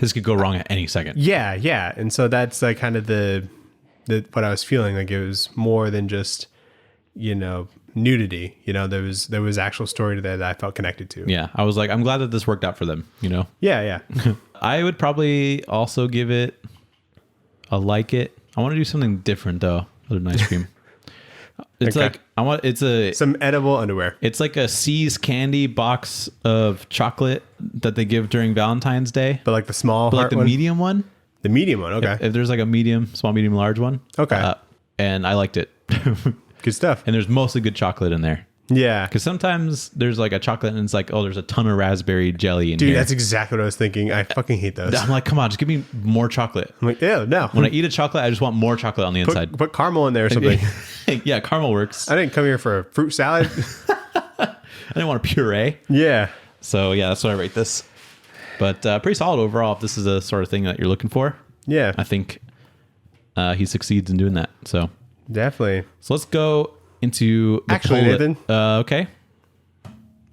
this could go wrong at any second. Yeah. And so that's like kind of the what I was feeling. Like it was more than just, you know, nudity. You know, there was actual story to that I felt connected to. Yeah, I was like, I'm glad that this worked out for them. You know. Yeah. I would probably also give it a like it. I want to do something different though. Other than ice cream. It's okay. Like some edible underwear. It's like a C's candy box of chocolate that they give during Valentine's Day. But like the small, but like the medium one. The medium one, okay. If there's like a small, medium, large one. Okay. And I liked it. Good stuff. And there's mostly good chocolate in there. Yeah. Because sometimes there's like a chocolate and it's like, oh, there's a ton of raspberry jelly in here. Dude, that's exactly what I was thinking. I fucking hate those. I'm like, come on, just give me more chocolate. I'm like, ew, no. When I eat a chocolate, I just want more chocolate on the inside. Put caramel in there or something. Yeah, caramel works. I didn't come here for a fruit salad. I didn't want a puree. Yeah. So yeah, that's why I rate this. But pretty solid overall if this is the sort of thing that you're looking for. Yeah. I think he succeeds in doing that. So definitely. So let's go into the actually, Nathan. Okay.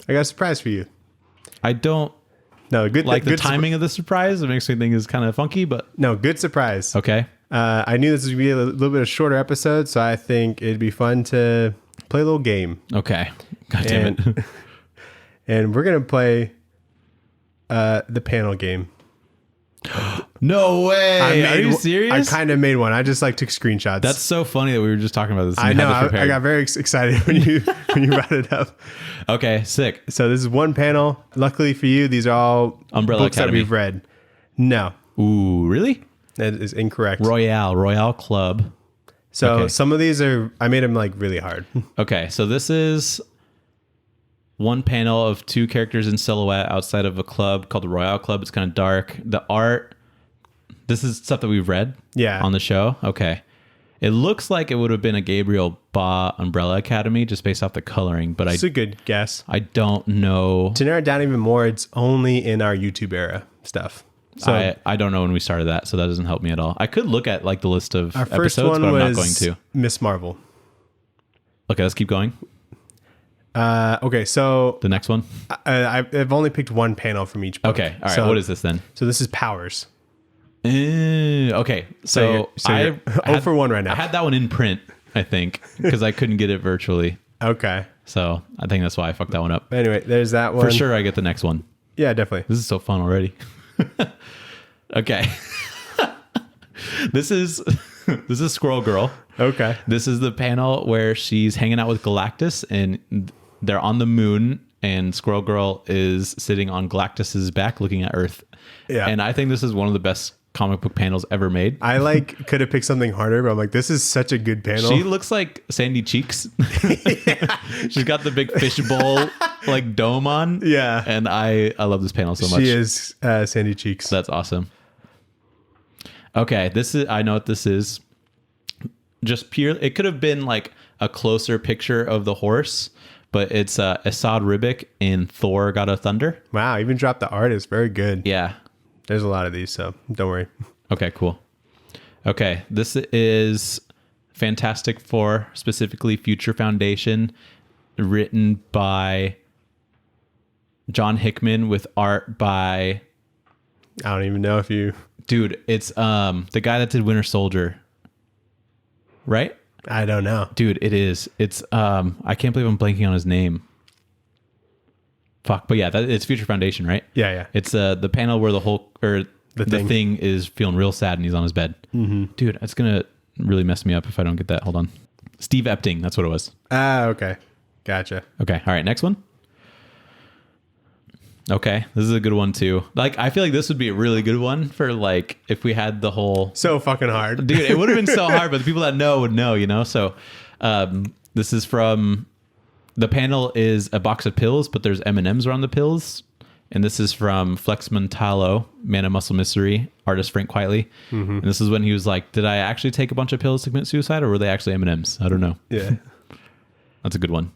I got a surprise for you. I don't good like the timing of the surprise. It makes me think it's kind of funky, but no, good surprise. Okay. I knew this would be a little bit of a shorter episode, so I think it'd be fun to play a little game. Okay. God damn it. And we're gonna play the panel game. No way. Are you serious? I kind of made one. I just like took screenshots. That's so funny that we were just talking about this. I know. I got very excited when you brought it up. Okay, sick. So this is one panel. Luckily for you, these are all Umbrella books Academy. that we've read. No. Ooh, really? That is incorrect. Royale Club. So Okay. some of these I made them like really hard. Okay, so this is one panel of two characters in silhouette outside of a club called the Royale Club. It's kind of dark. The art, this is stuff that we've read on the show. Okay. It looks like it would have been a Gabriel Ba Umbrella Academy just based off the coloring, but It's a good guess. I don't know. To narrow it down even more, it's only in our YouTube era stuff. So I don't know when we started that, so that doesn't help me at all. I could look at like the list of our first episodes, one but I'm was not going to. Miss Marvel. Okay, let's keep going. Okay, so The next one. I've only picked one panel from each book. Okay, all right. So, What is this then? So this is Powers. Okay, so you're 0 for 1 right now. I had that one in print, I think, because I couldn't get it virtually. Okay. So I think that's why I fucked that one up. Anyway, there's that one. For sure, I get the next one. Yeah, definitely. This is so fun already. Okay. This is Squirrel Girl. Okay. This is the panel where she's hanging out with Galactus and they're on the moon and Squirrel Girl is sitting on Galactus's back looking at Earth. Yeah. And I think this is one of the best comic book panels ever made. I could have picked something harder, but I'm like, this is such a good panel. She looks like Sandy Cheeks. She's got the big fishbowl like dome on. Yeah. And I love this panel so much. She is Sandy Cheeks. That's awesome. Okay, I know what this is. Just pure. It could have been like a closer picture of the horse, but it's Assad Ribic in Thor: God of Thunder. Wow, even dropped the art. It's very good. Yeah. There's a lot of these, so don't worry. Okay, cool. Okay, this is Fantastic Four, specifically Future Foundation, written by John Hickman with art by... I don't even know if you... Dude, it's the guy that did Winter Soldier. Right? I don't know. Dude, it is. It's I can't believe I'm blanking on his name. Fuck, but yeah, it's Future Foundation, right? Yeah. It's the panel where the thing is feeling real sad and he's on his bed. Mm-hmm. Dude, it's gonna really mess me up if I don't get that. Hold on. Steve Epting, that's what it was. Okay. Gotcha. Okay, all right, next one. Okay, this is a good one too. Like, I feel like this would be a really good one for like if we had the whole... So fucking hard. Dude, it would have been so hard, but the people that know would know, you know? So this is from... The panel is a box of pills, but there's M&Ms around the pills. And this is from Flex Montalo, Man of Muscle Mystery, artist Frank Quietly. Mm-hmm. And this is when he was like, did I actually take a bunch of pills to commit suicide, or were they actually M&Ms? I don't know. Yeah. That's a good one.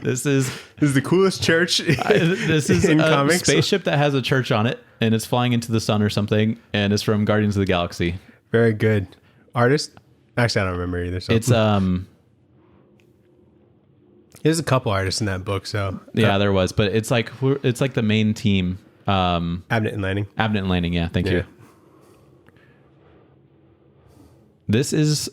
This is the coolest church this is in a comics. Spaceship that has a church on it, and it's flying into the sun or something, and it's from Guardians of the Galaxy. Very good. Artist? Actually, I don't remember either. So. It's There's a couple artists in that book, so yeah, there was, but it's like the main team. Abnett and Lanning. Abnett and Lanning, yeah, thank you. This is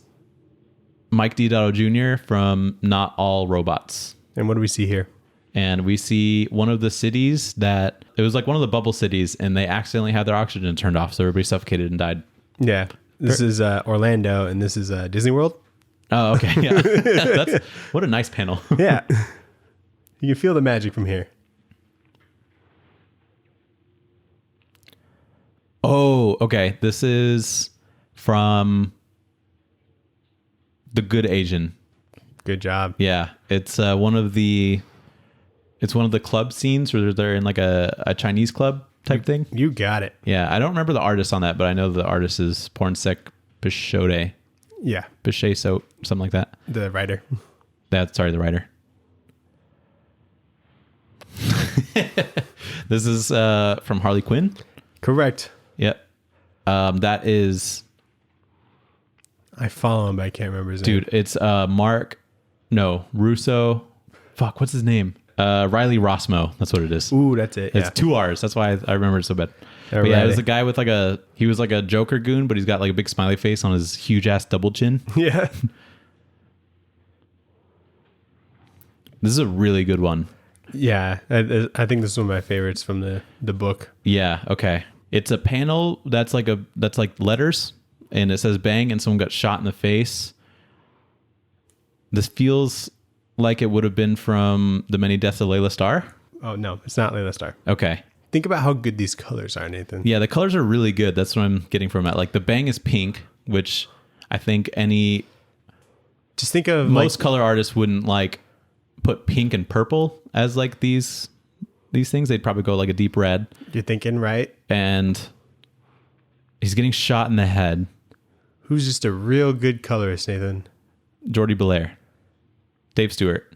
Mike Deodato Jr. from Not All Robots. And what do we see here? And we see one of the cities that it was like one of the bubble cities, and they accidentally had their oxygen turned off, so everybody suffocated and died. Yeah, this is Orlando, and this is Disney World. Oh, okay. Yeah, what a nice panel. Yeah, you can feel the magic from here. Oh, okay. This is from The Good Asian. Good job. Yeah, it's one of the club scenes where they're in like a Chinese club type thing. You got it. Yeah, I don't remember the artist on that, but I know the artist is Pornsek Pishode. Yeah. Pichet Soap, something like that. The writer. The writer. This is from Harley Quinn. Correct. Yep. That is... I follow him, but I can't remember his name. Dude, it's Russo. Fuck, what's his name? Riley Rossmo. That's what it is. Ooh, that's it. It's Yeah. 2 R's. That's why I remember it so bad. But yeah, it was a guy with he was like a Joker goon, but he's got like a big smiley face on his huge ass double chin. Yeah. This is a really good one. Yeah, I think this is one of my favorites from the book. Yeah, okay. It's a panel that's like letters, and it says bang, and someone got shot in the face. This feels like it would have been from The Many Deaths of Layla Starr. Oh, no, it's not Layla Starr. Okay. Think about how good these colors are, Nathan. Yeah, the colors are really good. That's what I'm getting from it. Like the bang is pink, which I think Just think of most color artists wouldn't like put pink and purple as like these things. They'd probably go like a deep red. You're thinking, right? And he's getting shot in the head. Who's just a real good colorist, Nathan? Jordy Belair. Dave Stewart.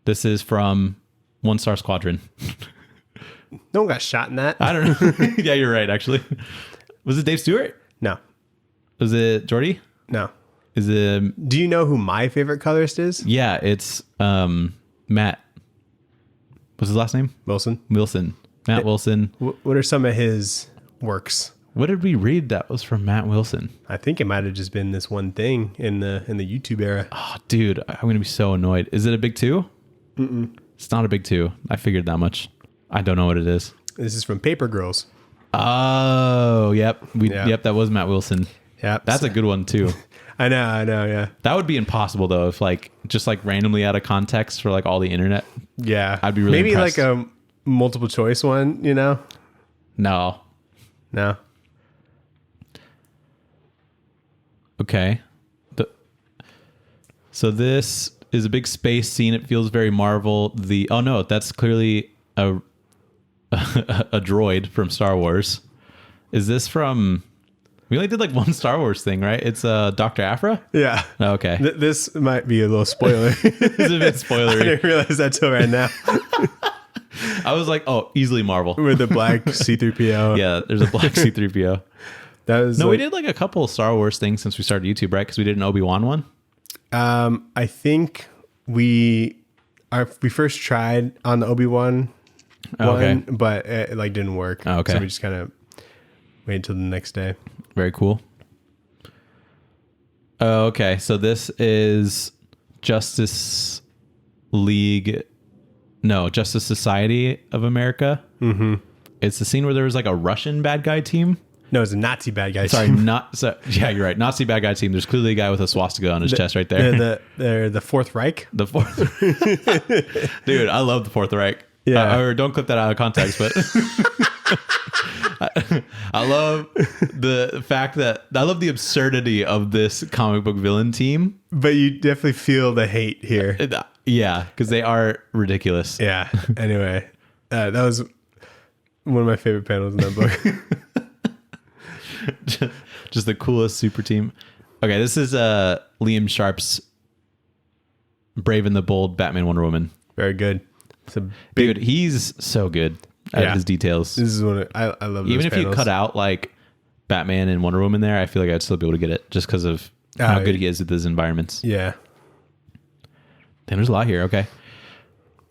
This is from One Star Squadron. No one got shot in that. I don't know. Yeah, you're right, actually. Was it Dave Stewart? No. Was it Jordy? No. Is it... Do you know who my favorite colorist is? Yeah, it's Matt. What's his last name? Wilson. Matt Wilson. What are some of his works? What did we read that was from Matt Wilson? I think it might have just been this one thing in the YouTube era. Oh, dude, I'm going to be so annoyed. Is it a big 2? Mm-mm. It's not a big 2. I figured that much. I don't know what it is. This is from Paper Girls. Oh, yep. Yep, that was Matt Wilson. Yep. That's a good one, too. I know, yeah. That would be impossible, though, if like just like randomly out of context for like all the internet. Yeah. I'd be really Maybe impressed. like a multiple choice one, you know? No. Okay. So this is a big space scene. It feels very Marvel. Oh no, that's clearly a droid from Star Wars. Is this from... We only did like one Star Wars thing, right? It's Dr. Aphra? Yeah. Oh, okay. This might be a little spoiler. It's a bit spoilery. I didn't realize that till right now. I was like, oh, easily Marvel. With the black C-3PO. Yeah, there's a black C-3PO. That was we did like a couple of Star Wars things since we started YouTube, right? Because we did an Obi-Wan one. I think we first tried on the Obi-Wan one, but it like didn't work. Oh, okay. So we just kind of waited until the next day. Very cool. Okay, so this is Justice Society of America. Mm-hmm. It's the scene where there was like a Russian bad guy team. No, it's a Nazi bad guy. Sorry, yeah, you're right. Nazi bad guy team. There's clearly a guy with a swastika on his chest right there. They're the Fourth Reich. The Fourth. Dude, I love the Fourth Reich. Yeah. Or don't clip that out of context, but I love the fact that I love the absurdity of this comic book villain team. But you definitely feel the hate here. Yeah, because they are ridiculous. Yeah. Anyway, that was one of my favorite panels in that book. Just the coolest super team. Okay, this is Liam Sharp's Brave and the Bold Batman Wonder Woman. Very good. It's a Dude, he's so good at his details. This is one I love. Even if panels. you cut out like Batman and Wonder Woman there, I feel like I'd still be able to get it just because of how good he is at those environments. Yeah. Damn, there's a lot here. Okay.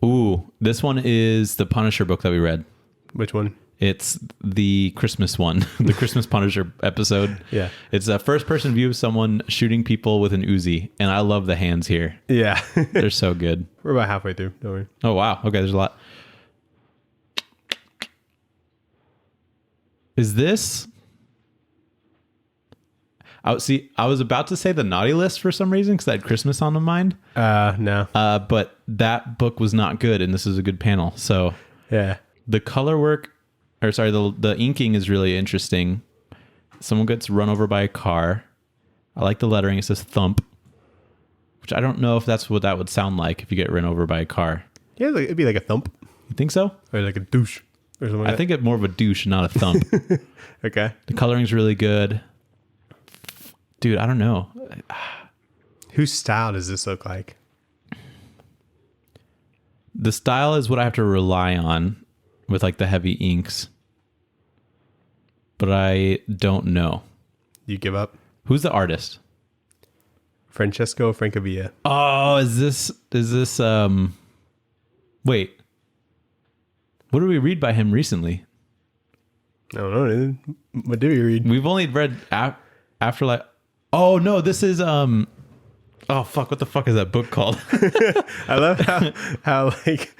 Ooh, this one is the Punisher book that we read. Which one? It's the Christmas one, the Christmas Punisher episode. Yeah. It's a first-person view of someone shooting people with an Uzi, and I love the hands here. Yeah. They're so good. We're about halfway through. Don't worry. Oh, wow. Okay, there's a lot. Is this... I was about to say the naughty list for some reason because I had Christmas on my mind. No. But that book was not good, and this is a good panel. So Yeah. the color work... Or sorry, the inking is really interesting. Someone gets run over by a car. I like the lettering. It says thump, which I don't know if that's what that would sound like if you get run over by a car. Yeah, it'd be like a thump. You think so? Or like a douche. Or something like I think it's more of a douche, not a thump. Okay. The coloring's really good. Dude, I don't know. Whose style does this look like? The style is what I have to rely on with like the heavy inks. But I don't know. You give up? Who's the artist? Francesco Francavilla. Oh, is this wait. What did we read by him recently? I don't know. Dude. What did we read? We've only read after like oh no, this is oh fuck, what the fuck is that book called? I love how like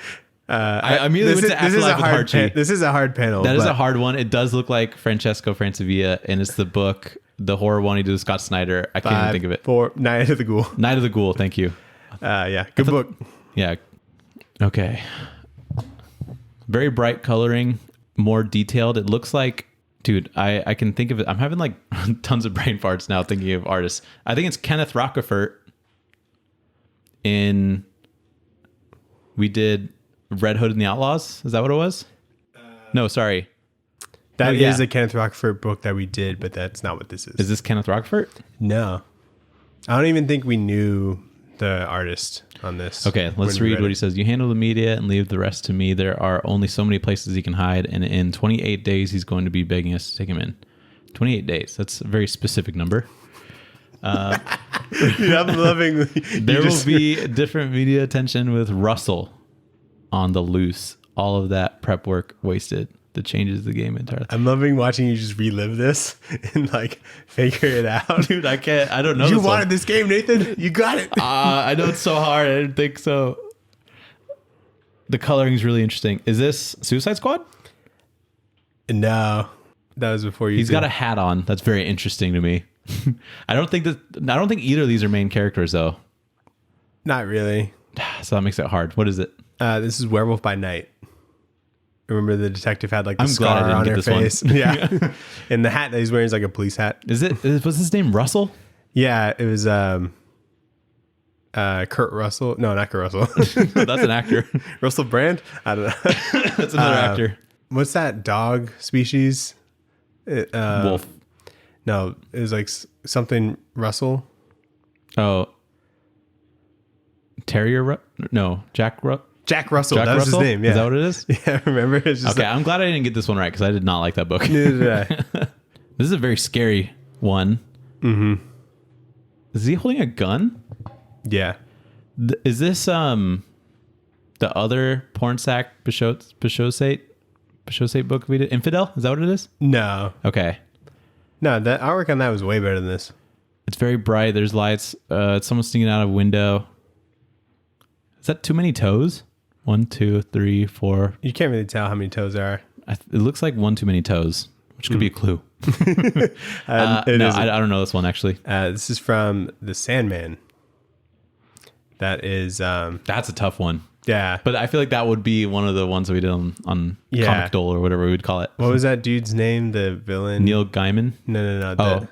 I immediately went to Afterlife with Archie. This is a hard panel. That is a hard one. It does look like Francesco Francavilla, and it's the book, the horror one he did with Scott Snyder. I can't even think of it. 4, Night of the Ghoul. Night of the Ghoul. Thank you. Good book. Yeah. Okay. Very bright coloring, more detailed. It looks like, dude, I can think of it. I'm having like tons of brain farts now thinking of artists. I think it's Kenneth Rockefort we did Red Hood and the Outlaws. Is that what it was? No, sorry. That is a Kenneth Rockefort book that we did, but that's not what this is. Is this Kenneth Rockefort? No. I don't even think we knew the artist on this. Okay, let's read what he says. You handle the media and leave the rest to me. There are only so many places he can hide, and in 28 days, he's going to be begging us to take him in. 28 days. That's a very specific number. Dude, I'm loving. There will be different media attention with Russell on the loose. All of that prep work wasted. That changes the game entirely. I'm loving watching you just relive this and like figure it out. Dude, I can't. I don't know. You wanted this game, Nathan. You got it. I know it's so hard. I didn't think so. The coloring is really interesting. Is this Suicide Squad? No, that was before you. He's got a hat on. That's very interesting to me. I don't think either of these are main characters though. Not really. So that makes it hard. What is it? This is Werewolf by Night. Remember the detective had like the I'm glad I scar didn't on get her this face. one. Yeah. And the hat that he's wearing is like a police hat. Was his name Russell? Yeah, it was Kurt Russell. No, not Kurt Russell. That's an actor. Russell Brand? I don't know. That's another actor. What's that dog species? Wolf. No, it was like something Russell. Oh. Terrier? No, Jack Russell. Jack Russell. That was his name. Yeah. Is that what it is? Yeah, remember? It's just okay, I'm glad I didn't get this one right because I did not like that book. Neither did I. This is a very scary one. Mm-hmm. Is he holding a gun? Yeah. Is this the other porn sack Pashosate book we did? Infidel? Is that what it is? No. Okay. No, that artwork on that was way better than this. It's very bright. There's lights. It's someone sneaking out of a window. Is that too many toes? 1, 2, 3, 4. You can't really tell how many toes there are. It looks like one too many toes, which could be a clue. I don't know this one actually. This is from The Sandman. That is... That's a tough one. Yeah. But I feel like that would be one of the ones that we did on Comic Dole or whatever we would call it. What was that dude's name? The villain? Neil Gaiman? No.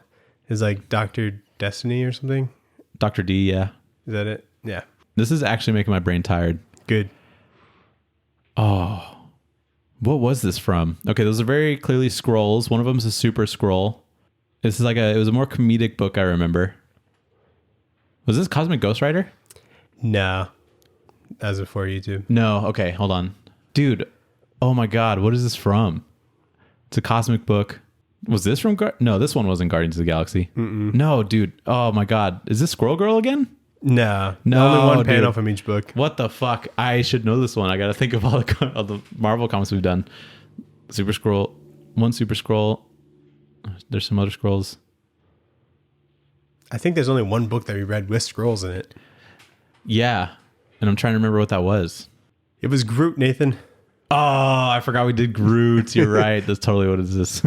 It's like Dr. Destiny or something? Dr. D, yeah. Is that it? Yeah. This is actually making my brain tired. Good. Oh. What was this from? Okay, those are very clearly scrolls. One of them is a super scroll. This is like it was a more comedic book, I remember. Was this Cosmic Ghost Rider? No. That was before YouTube. No. Okay, hold on. Dude, oh my God, what is this from? It's a cosmic book. Was this from... No, this one wasn't Guardians of the Galaxy. Mm-mm. No, dude. Oh my God. Is this Squirrel Girl again? No. No, only one panel from each book. What the fuck? I should know this one. I got to think of all the Marvel comics we've done. Super Scroll. One Super Scroll. There's some other scrolls. I think there's only one book that we read with scrolls in it. Yeah. And I'm trying to remember what that was. It was Groot, Nathan. Oh, I forgot we did Groot. You're right. That's totally what it is.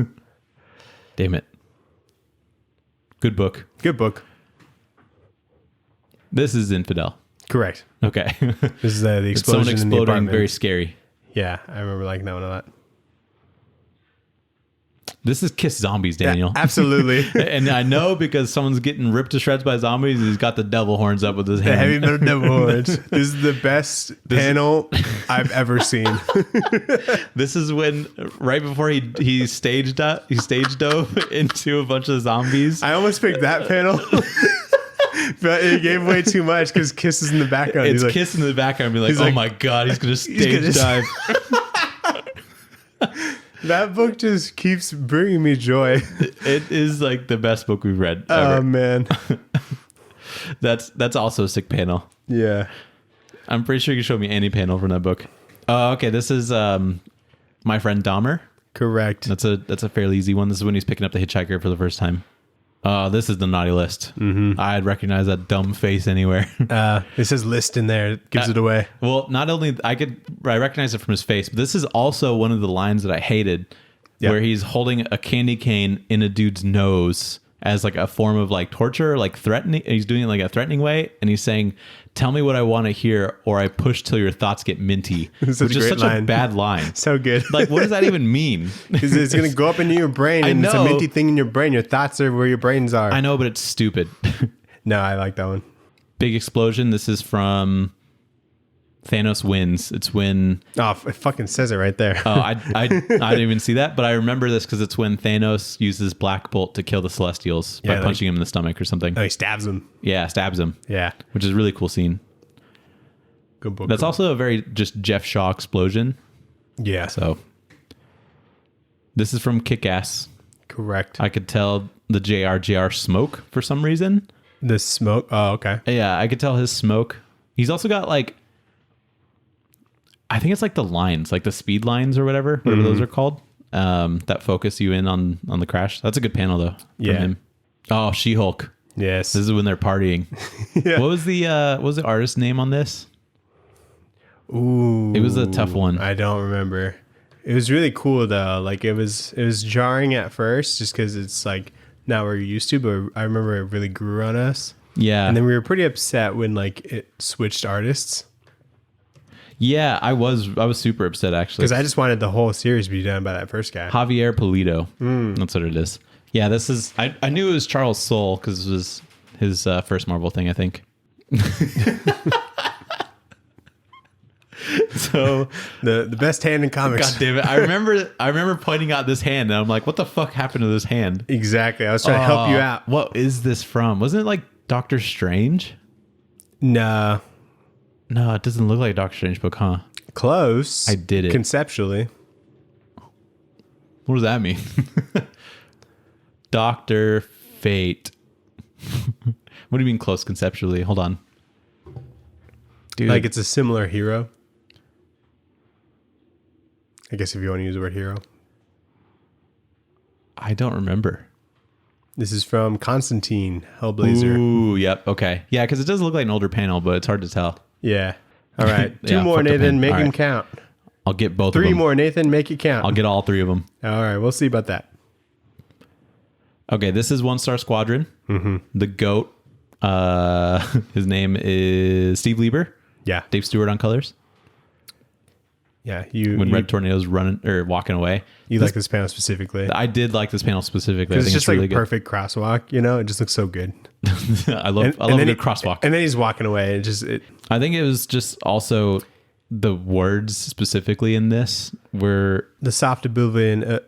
Damn it. Good book. Good book. This is Infidel. Correct. Okay. This is the explosion someone in the exploding, apartment. very scary. Yeah, I remember liking that one a lot. This is Kiss Zombies, Daniel. Yeah, absolutely. And I know because someone's getting ripped to shreds by zombies. He's got the devil horns up with his hand. The heavy metal devil horns. This is the best panel I've ever seen. This is when right before he stage dove into a bunch of zombies. I almost picked that panel. But it gave away too much because Kiss is in the background. It's Kiss in the background. Be like, oh my God, he's gonna stage dive. That book just keeps bringing me joy. It is like the best book we've read ever. Oh man. That's also a sick panel. Yeah. I'm pretty sure you can show me any panel from that book. Okay, this is My Friend Dahmer. Correct. That's a fairly easy one. This is when he's picking up the hitchhiker for the first time. This is the naughty list. Mm-hmm. I'd recognize that dumb face anywhere. It says list in there. It gives it away. Well, not only I recognize it from his face, but this is also one of the lines that I hated, where he's holding a candy cane in a dude's nose as like a form of like torture, like threatening. He's doing it like a threatening way, and he's saying, "Tell me what I want to hear, or I push till your thoughts get minty," which is such a bad line. So good. Like, what does that even mean? Because it's going to go up into your brain, and it's a minty thing in your brain. Your thoughts are where your brains are. I know, but it's stupid. No, I like that one. Big explosion. This is from Thanos Wins. It's when... Oh, it fucking says it right there. Oh, I didn't even see that, but I remember this because it's when Thanos uses Black Bolt to kill the Celestials by punching him in the stomach or something. Oh, he stabs him. Yeah, stabs him. Yeah. Which is a really cool scene. Good book. That's also a very just Jeff Shaw explosion. Yeah. So this is from Kick-Ass. Correct. I could tell the JR smoke for some reason. The smoke? Oh, okay. Yeah, I could tell his smoke. He's also got like... I think it's like the lines, like the speed lines or whatever those are called, that focus you in on the crash. That's a good panel though. From him. Oh, She-Hulk. Yes. This is when they're partying. Yeah. What was the artist's name on this? Ooh. It was a tough one. I don't remember. It was really cool though. Like it was jarring at first just because it's like not what you're used to, but I remember it really grew on us. Yeah. And then we were pretty upset when like it switched artists. Yeah, I was super upset actually. Because I just wanted the whole series to be done by that first guy. Javier Pulido. That's what it is. Yeah, this is... I knew it was Charles Soule because it was his first Marvel thing, I think. So... The best hand in comics. God damn it. I remember pointing out this hand, and I'm like, what the fuck happened to this hand? Exactly. I was trying to help you out. What is this from? Wasn't it like Doctor Strange? No. No, it doesn't look like a Doctor Strange book, huh? Close. I did it. Conceptually. What does that mean? Dr. Fate. What do you mean close conceptually? Hold on. Dude. Like it's a similar hero. I guess if you want to use the word hero. I don't remember. This is from Constantine, Hellblazer. Ooh, yep. Okay. Yeah, because it does look like an older panel, but it's hard to tell. Yeah. All right. Yeah, Two more, fuck the Nathan. pen. Make All them right. count. I'll get both of them. Three more, Nathan. Make it count. I'll get all three of them. All right. We'll see about that. Okay, this is One Star Squadron. Mm-hmm. The GOAT. His name is Steve Lieber. Yeah. Dave Stewart on colors. Yeah. When Red Tornado's running or walking away. You like this panel specifically. I did like this panel specifically. I Because think it's just like really a perfect crosswalk, you know? It just looks so good. I love a good crosswalk. And then he's walking away. I think it was just also the words specifically in this were... The soft oblivion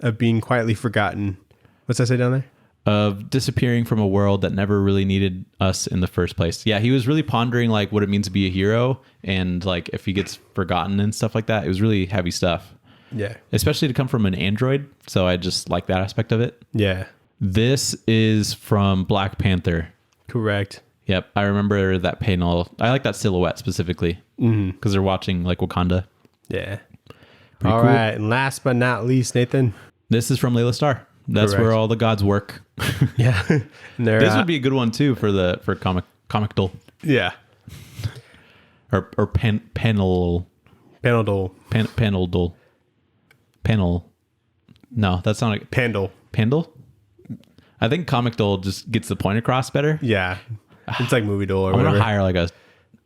of being quietly forgotten. What's that say down there? Of disappearing from a world that never really needed us in the first place. Yeah, he was really pondering like what it means to be a hero and like if he gets forgotten and stuff like that. It was really heavy stuff. Yeah. Especially to come from an android. So I just like that aspect of it. Yeah. This is from Black Panther. Correct. Yep. I remember that panel. I like that silhouette specifically because they're watching like Wakanda. Yeah. Pretty All cool. right. And last but not least, Nathan. This is from Layla Starr. That's Correct. where all the gods work. Yeah. And This would be a good one too for comic dull. Yeah. Or panel Panel. panel dull. Panel. No, that's not a Pandal. Pandal. I think comic dull just gets the point across better. Yeah. It's like movie doll or I'm whatever. gonna hire like a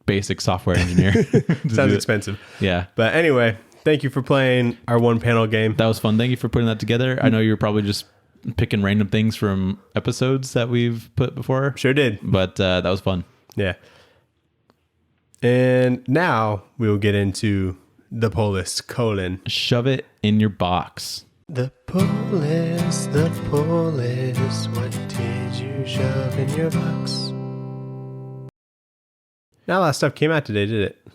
basic software engineer. Sounds expensive. Yeah. But anyway, thank you for playing our one panel game. That was fun. Thank you for putting that together. I know you're probably just picking random things from episodes that we've put before. Sure did. But that was fun. Yeah. And now we will get into the poll list, : Shove it in your box. The poll list, what did you shove in your box? Not a lot of stuff came out today, did it?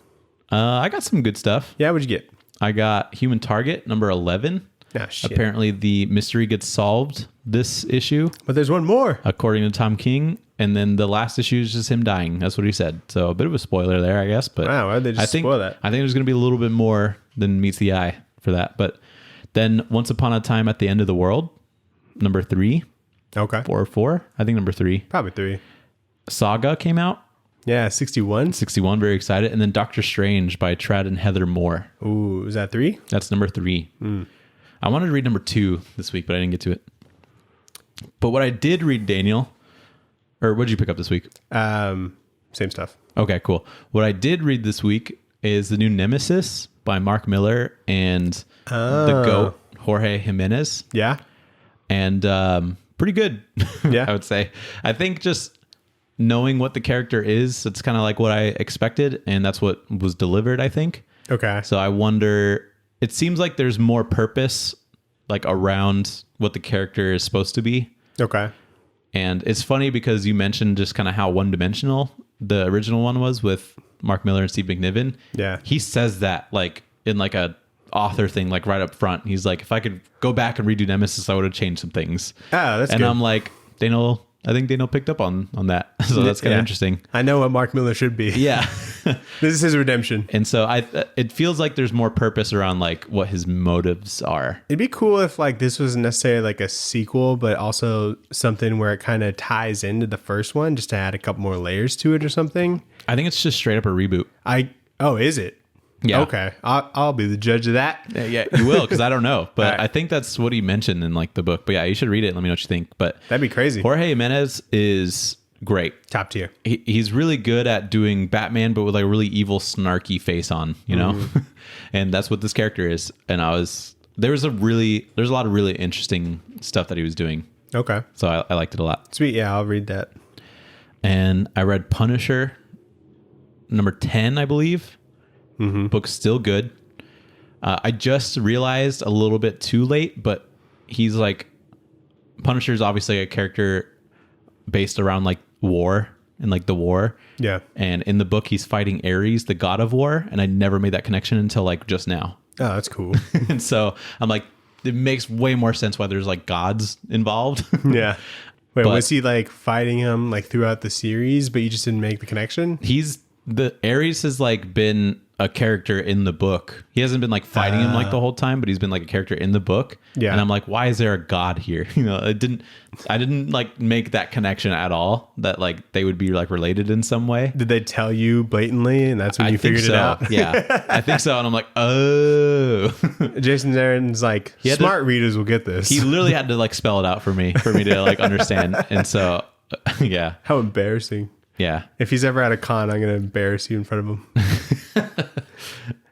I got some good stuff. Yeah, what'd you get? I got Human Target, number 11. Ah, shit. Apparently the mystery gets solved this issue, But there's one more. according to Tom King. And then the last issue is just him dying. That's what he said. So a bit of a spoiler there, I guess. But Wow, why'd they just spoil that? I think there's going to be a little bit more than meets the eye for that. But then Once Upon a Time at the End of the World number 3. Okay. 4 or 4? I think number 3. Probably 3. Saga came out. Yeah, 61. 61, very excited. And then Doctor Strange by Trad and Heather Moore. Ooh, is that 3? That's number 3. I wanted to read number 2 this week, but I didn't get to it. But what I did read, Daniel, or what did you pick up this week? Same stuff. Okay, cool. What I did read this week is the new Nemesis by Mark Miller and the GOAT, Jorge Jimenez. Yeah. And pretty good, Yeah. I would say. I think just knowing what the character is, it's kind of like what I expected, and that's what was delivered, I think. Okay. So I wonder, it seems like there's more purpose like around what the character is supposed to be. Okay. And it's funny because you mentioned just kind of how one-dimensional the original one was with Mark Miller and Steve McNiven. Yeah. He says that like in like a author thing, like right up front. He's like, if I could go back and redo Nemesis, I would have changed some things. Oh, that's and good. I'm like, I think Daniel picked up on that. So that's kind of interesting. I know what Mark Miller should be. Yeah. This is his redemption. And so it feels like there's more purpose around like what his motives are. It'd be cool if like this wasn't necessarily like a sequel, but also something where it kind of ties into the first one, just to add a couple more layers to it or something. I think it's just straight up a reboot. Is it? Yeah. Okay. I'll be the judge of that. Yeah, you will, because I don't know. But Right. I think that's what he mentioned in like the book. But yeah, you should read it and let me know what you think. But That'd be crazy. Jorge Jimenez is great. Top tier. He's really good at doing Batman, but with like a really evil, snarky face on, you know? And that's what this character is. And there's a lot of really interesting stuff that he was doing. Okay. So I liked it a lot. Sweet. Yeah, I'll read that. And I read Punisher, number 10, I believe. Book's still good. I just realized a little bit too late, but he's like, Punisher's obviously a character based around like war and like the war. Yeah. And in the book, he's fighting Ares, the god of war. And I never made that connection until like just now. Oh, that's cool. And so I'm like, it makes way more sense why there's like gods involved. Yeah. Wait, But- was he like fighting him like throughout the series, but you just didn't make the connection? Ares has like been a character in the book. He hasn't been like fighting him like the whole time, but he's been like a character in the book. Yeah. And I'm like, why is there a god here? You know, I didn't like make that connection at all, that like they would be like related in some way. Did they tell you blatantly and that's when you think figured so. it out? Yeah, I think so. And I'm like, oh. Jason Aaron's like, had smart readers will get this. He literally had to like spell it out for me to like understand. And so, yeah. How embarrassing. Yeah. If he's ever at a con, I'm going to embarrass you in front of him.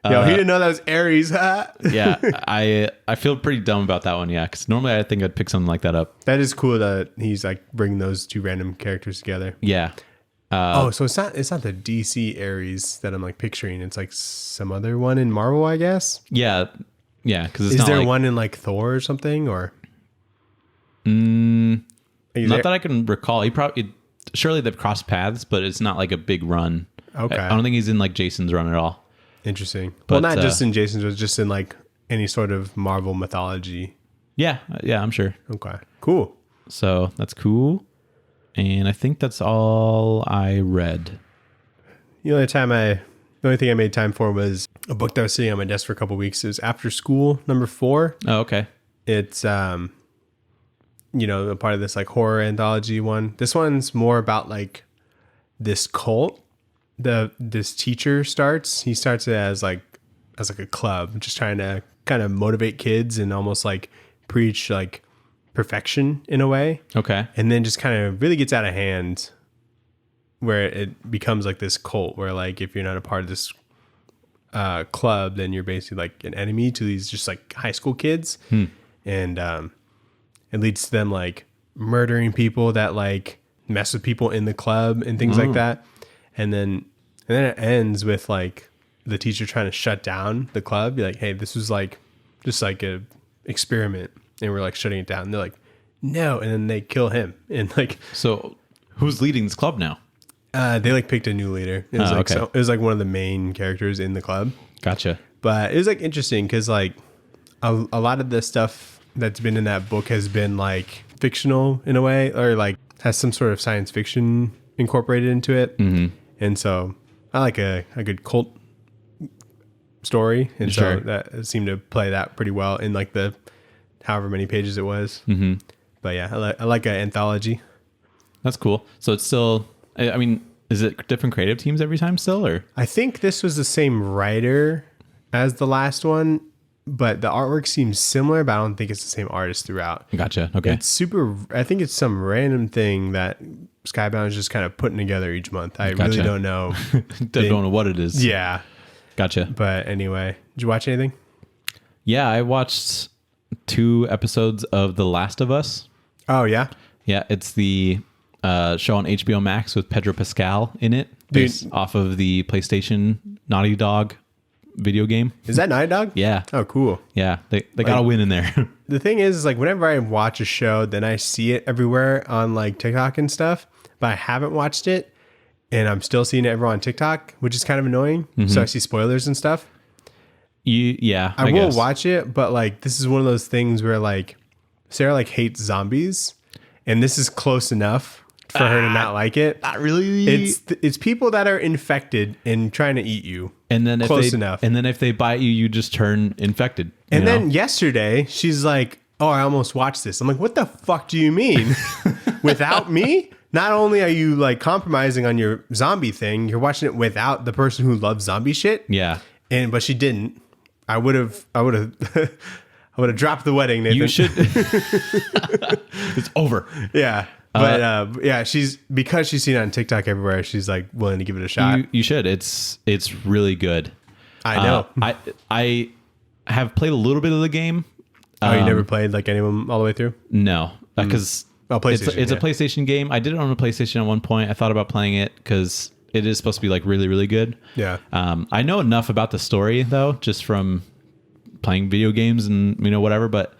Yo, he didn't know that was Ares. Huh? Yeah. I feel pretty dumb about that one. Yeah. Because normally I think I'd pick something like that up. That is cool that he's like bringing those two random characters together. Yeah. So it's not the DC Ares that I'm like picturing. It's like some other one in Marvel, I guess. Yeah. Yeah. Because it's Is not there like, one in like Thor or something? Or not that I can recall. Surely they've crossed paths, but it's not like a big run. Okay. I don't think he's in like Jason's run at all. Interesting. But, well, not just in Jason's, but just in like any sort of Marvel mythology. Yeah. Yeah, I'm sure. Okay. Cool. So that's cool. And I think that's all I read. The only thing I made time for was a book that was sitting on my desk for a couple of weeks. It was After School, number 4. Oh, okay. It's a part of this like horror anthology one. This one's more about like this cult. This teacher he starts it as like a club, just trying to kind of motivate kids and almost like preach like perfection in a way. Okay. And then just kind of really gets out of hand, where it becomes like this cult where like if you're not a part of this club, then you're basically like an enemy to these just like high school kids. And it leads to them like murdering people that like mess with people in the club and things like that. And then it ends with like the teacher trying to shut down the club. Be like, hey, this was like just like a experiment, and we're like shutting it down. And they're like, no, and then they kill him. And like, so who's leading this club now? they like picked a new leader. It was okay. it was like one of the main characters in the club. Gotcha. But it was like interesting because like a lot of the stuff that's been in that book has been like fictional in a way, or like has some sort of science fiction incorporated into it. And so I like a good cult story, and Sure. so that seemed to play that pretty well in like the however many pages it was. But yeah, I like an anthology. That's cool. So it's still, I mean, is it different creative teams every time still, or? I think this was the same writer as the last one, but the artwork seems similar, but I don't think it's the same artist throughout. Gotcha. Okay. It's super, I think it's some random thing that Skybound is just kind of putting together each month. I really don't know. Don't know what it is. Yeah. Gotcha. But anyway, did you watch anything? Yeah, I watched 2 episodes of The Last of Us. Oh, yeah? Yeah, it's the show on HBO Max with Pedro Pascal in it, based off of the PlayStation Naughty Dog video game. Is that Naughty Dog? Yeah. Oh, cool. Yeah, they got a win in there. The thing is like whenever I watch a show, then I see it everywhere on like TikTok and stuff, but I haven't watched it and I'm still seeing it everywhere on TikTok, which is kind of annoying. So I see spoilers and stuff. I will watch it, but like this is one of those things where like Sarah like hates zombies, and this is close enough for her to not like it. Not really. It's people that are infected and trying to eat you. And then close enough. And then if they bite you, you just turn infected. And then yesterday she's like, "Oh, I almost watched this." I'm like, "What the fuck do you mean? Without me?" Not only are you like compromising on your zombie thing, you're watching it without the person who loves zombie shit. Yeah. But she didn't. I would have I would have dropped the wedding, Nathan. You should. It's over. Yeah. But yeah, because she's seen it on TikTok everywhere, she's like willing to give it a shot. You should. It's really good. I know. I have played a little bit of the game. Oh, you never played like anyone all the way through? No, because it's a PlayStation game. I did it on a PlayStation at one point. I thought about playing it because it is supposed to be like really, really good. Yeah. I know enough about the story though, just from playing video games and whatever. But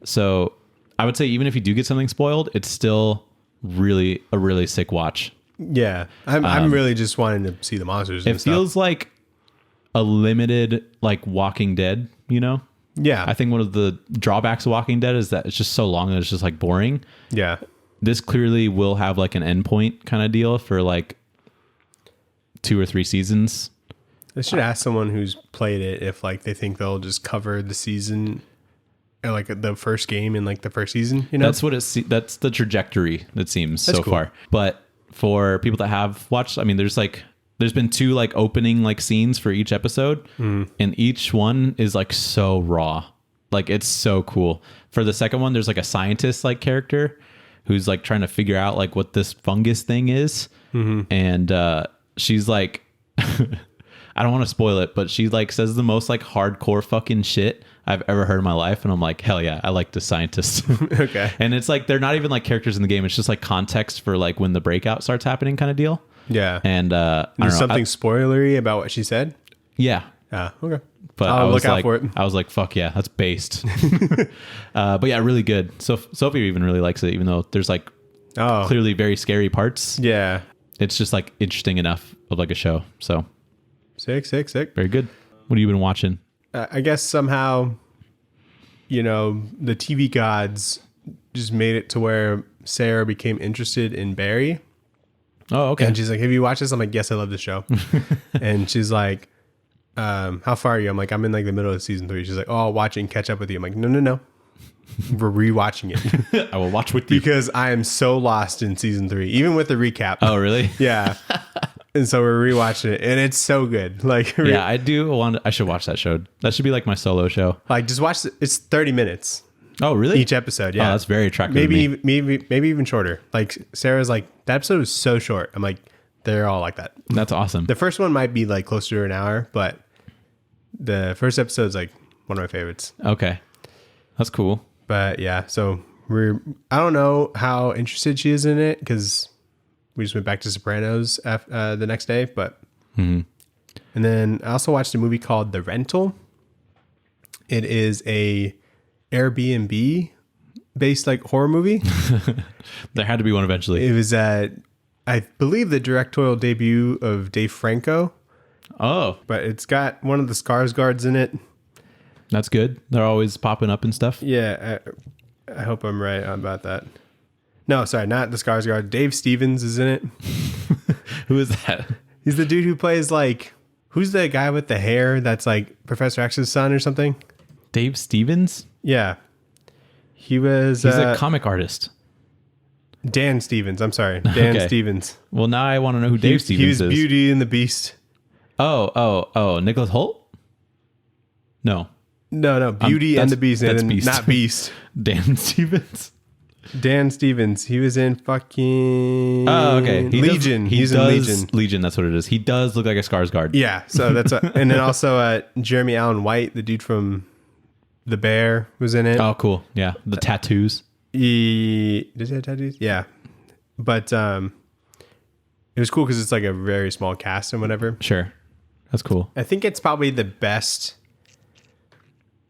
so I would say even if you do get something spoiled, it's still really a really sick watch. Yeah, I'm really just wanting to see the monsters. It feels like a limited like Walking Dead. Yeah, I think one of the drawbacks of Walking Dead is that it's just so long that it's just like boring. Yeah, this clearly will have like an endpoint kind of deal for like 2 or 3 seasons. I should ask someone who's played it if like they think they'll just cover the season, or like the first game in like the first season. That's what that's the trajectory that seems so far. But for people that have watched, I mean, there's been 2 like opening like scenes for each episode, and each one is like so raw. Like it's so cool. For the second one, there's like a scientist like character who's like trying to figure out like what this fungus thing is, and she's like, I don't want to spoil it, but she like says the most like hardcore fucking shit I've ever heard in my life, and I'm like, hell yeah, I like this scientist. Okay. And it's like they're not even like characters in the game; it's just like context for like when the breakout starts happening, kind of deal. Yeah. And there's something spoilery about what she said. Yeah. Okay. But I'll look out for it. I was like, fuck yeah, that's based. But yeah, really good. So Sophie even really likes it, even though there's like clearly very scary parts. Yeah. It's just like interesting enough of like a show. So sick. Very good. What have you been watching? I guess somehow, the TV gods just made it to where Sarah became interested in Barry. Oh, okay. And she's like, have you watched this? I'm like, yes, I love the show. And she's like, how far are you? I'm like, I'm in like the middle of season 3. She's like, oh, I'll watch it and catch up with you. I'm like, no. We're rewatching it. I will watch with you. Because I am so lost in season 3, even with the recap. Oh, really? Yeah. And so we're rewatching it, and it's so good. Like, yeah, I should watch that show. That should be like my solo show. Like, just watch. It's 30 minutes. Oh, really? Each episode. Yeah, that's very attractive. Maybe even shorter. Like Sarah's like, that episode is so short. I'm like, they're all like that. That's awesome. The first one might be like closer to an hour, but the first episode is like one of my favorites. Okay, that's cool. But yeah, so I don't know how interested she is in it because we just went back to Sopranos the next day, but and then I also watched a movie called The Rental. It is a Airbnb based like horror movie. There had to be one eventually. It was I believe the directorial debut of Dave Franco. Oh, but it's got one of the Skarsgårds in it. That's good. They're always popping up and stuff. Yeah, I hope I'm right about that. No, sorry, not the Skarsgård. Dave Stevens is in it. Who is that? He's the dude who plays like, who's the guy with the hair that's like Professor X's son or something? Dave Stevens? Yeah. He's a comic artist. Dan Stevens. I'm sorry. Dan Okay. Stevens. Well, now I want to know who Dave Stevens He was is. Beauty and the Beast. Oh, Nicholas Holt? No. No, Beauty and the Beast. That's And Beast. not Beast. Dan Stevens. Dan Stevens. He was in fucking Oh, okay. Legion. He's in Legion. Legion, that's what it is. He does look like a Skarsgård. Yeah, so that's and then also Jeremy Allen White, the dude from The Bear, was in it. Oh, cool. Yeah. The tattoos. Does he have tattoos? Yeah, but it was cool because it's like a very small cast and whatever. Sure. That's cool. I think it's probably the best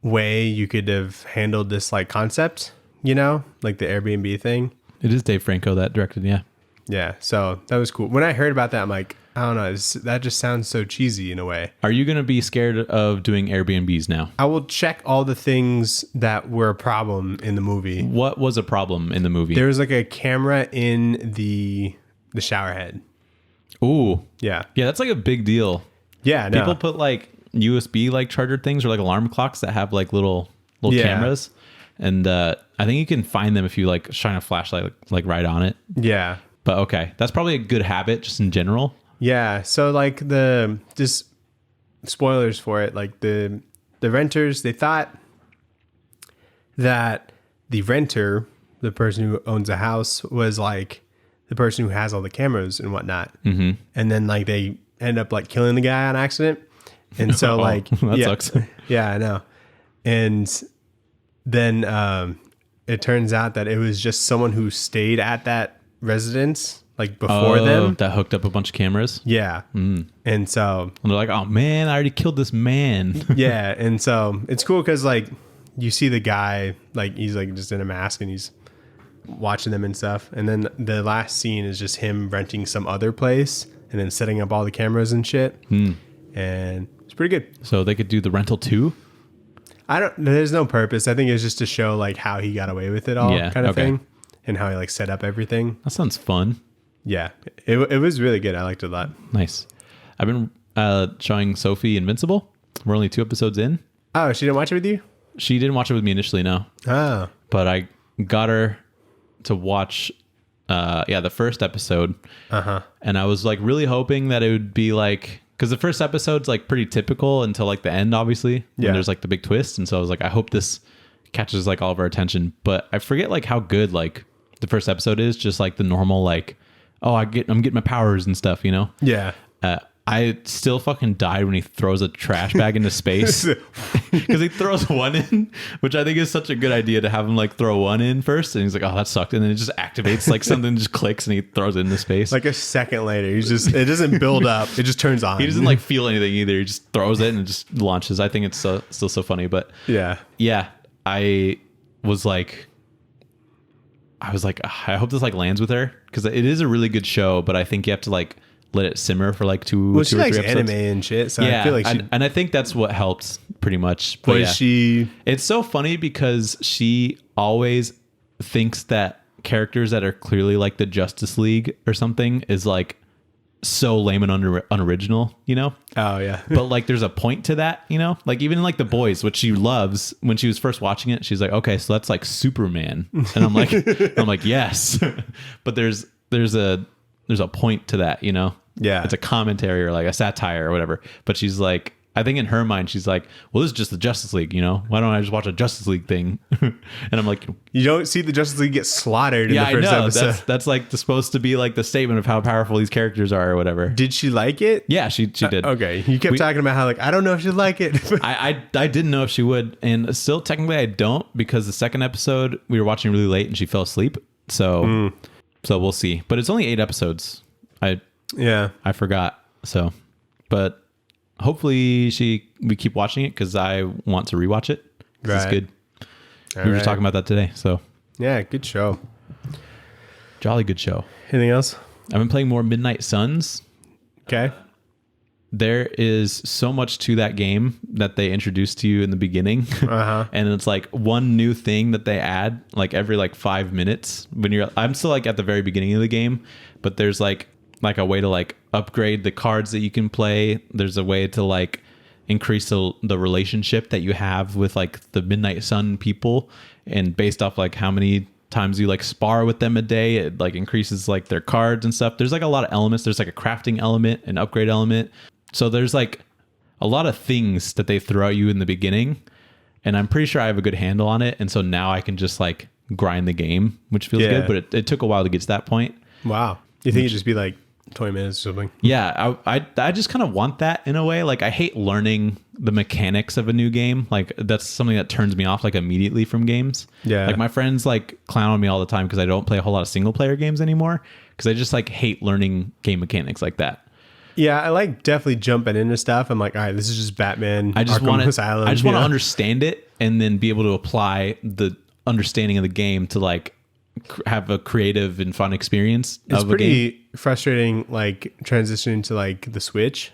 way you could have handled this like concept, like the Airbnb thing. It is Dave Franco that directed, yeah. Yeah, so that was cool. When I heard about that, I'm like, I don't know, that just sounds so cheesy in a way. Are you going to be scared of doing Airbnbs now? I will check all the things that were a problem in the movie. What was a problem in the movie? There was like a camera in the shower head. Ooh. Yeah. Yeah, that's like a big deal. Yeah, no. People put like USB like charger things or like alarm clocks that have like little Yeah. cameras. And I think you can find them if you like shine a flashlight like right on it. Yeah. But okay, that's probably a good habit just in general. Yeah. So like just spoilers for it, like the renters, they thought that the renter, the person who owns the house, was like the person who has all the cameras and whatnot. Mm-hmm. And then like they end up like killing the guy on accident. And so like that sucks. Yeah, I know. And then it turns out that it was just someone who stayed at that residence like before them. That hooked up a bunch of cameras. Yeah. And so And they're like, oh man, I already killed this man. yeah, and so it's cool because like you see the guy like he's like just in a mask and he's watching them and stuff, and then the last scene is just him renting some other place and then setting up all the cameras and shit, and it's pretty good. So they could do the rental too. There's no purpose. I think it's just to show like how he got away with it all, Yeah, kind of okay. thing, and how he like set up everything. That sounds fun. Yeah, it was really good. I liked it a lot. Nice. I've been showing Sophie Invincible. We're only 2 episodes in. Oh, she didn't watch it with you? She didn't watch it with me initially, no. Oh, But I got her to watch the first episode. And I was like really hoping that it would be like, because the first episode's like pretty typical until like the end, obviously. Yeah. And there's like the big twist. And so I was like, I hope this catches like all of our attention. But I forget like how good like the first episode is, just like the normal like, oh, I'm getting my powers and stuff, you know? yeah. I still fucking died when he throws a trash bag into space, because he throws one in, which I think is such a good idea to have him like throw one in first, and he's like, oh, that sucked, and then it just activates, like something just clicks and he throws it into space. Like a second later, it doesn't build up. It just turns on. He doesn't like feel anything either. He just throws it and it just launches. I think it's still so funny, but Yeah. I was like, I hope this like lands with her, because it is a really good show, but I think you have to like let it simmer for like two Well, or she three likes episodes. anime and shit, so Yeah, I feel like and I think that's what helped pretty much. But yeah. she. It's so funny because she always thinks that characters that are clearly like the Justice League or something is like so lame and unoriginal, you know? Oh yeah, But like there's a point to that, you know? Like even in like The Boys, which she loves, when she was first watching it, she's like, okay, so that's like Superman. And I'm like, yes. But there's a point to that, you know? Yeah. It's a commentary or like a satire or whatever. But she's like, I think in her mind, she's like, well, this is just the Justice League, you know? Why don't I just watch a Justice League thing? And I'm like, you don't see the Justice League get slaughtered in the first episode. That's like supposed to be like the statement of how powerful these characters are or whatever. Did she like it? Yeah, she did. Okay, you kept talking about how like I don't know if she'd like it. I didn't know if she would, and still technically I don't, because the second episode we were watching really late and she fell asleep. So we'll see. But it's only 8 episodes. I forgot. So, but hopefully we keep watching it, because I want to rewatch it. 'Cause It's good. We were just talking about that today. So Yeah, good show. jolly good show. Anything else? I've been playing more Midnight Suns. Okay. There is so much to that game that they introduced to you in the beginning. And it's like one new thing that they add like every like 5 minutes when I'm still like at the very beginning of the game, but there's like a way to like upgrade the cards that you can play. There's a way to like increase the relationship that you have with like the Midnight Sun people, and based off like how many times you like spar with them a day, it like increases like their cards and stuff. There's like a lot of elements. There's like a crafting element, an upgrade element. So there's like a lot of things that they throw at you in the beginning, and I'm pretty sure I have a good handle on it. And so now I can just like grind the game, which feels good, but it took a while to get to that point. Wow. You think it'd just be like 20 minutes or something? Yeah, I just kind of want that in a way. Like, I hate learning the mechanics of a new game. Like, that's something that turns me off like immediately from games. Yeah. Like, my friends like clown on me all the time because I don't play a whole lot of single player games anymore, because I just like hate learning game mechanics like that. Yeah, I like definitely jumping into stuff. I'm like, all right, this is just Batman. I just want Asylum, I just want to understand it and then be able to apply the understanding of the game to like have a creative and fun experience. It's pretty frustrating, like transitioning to like the Switch.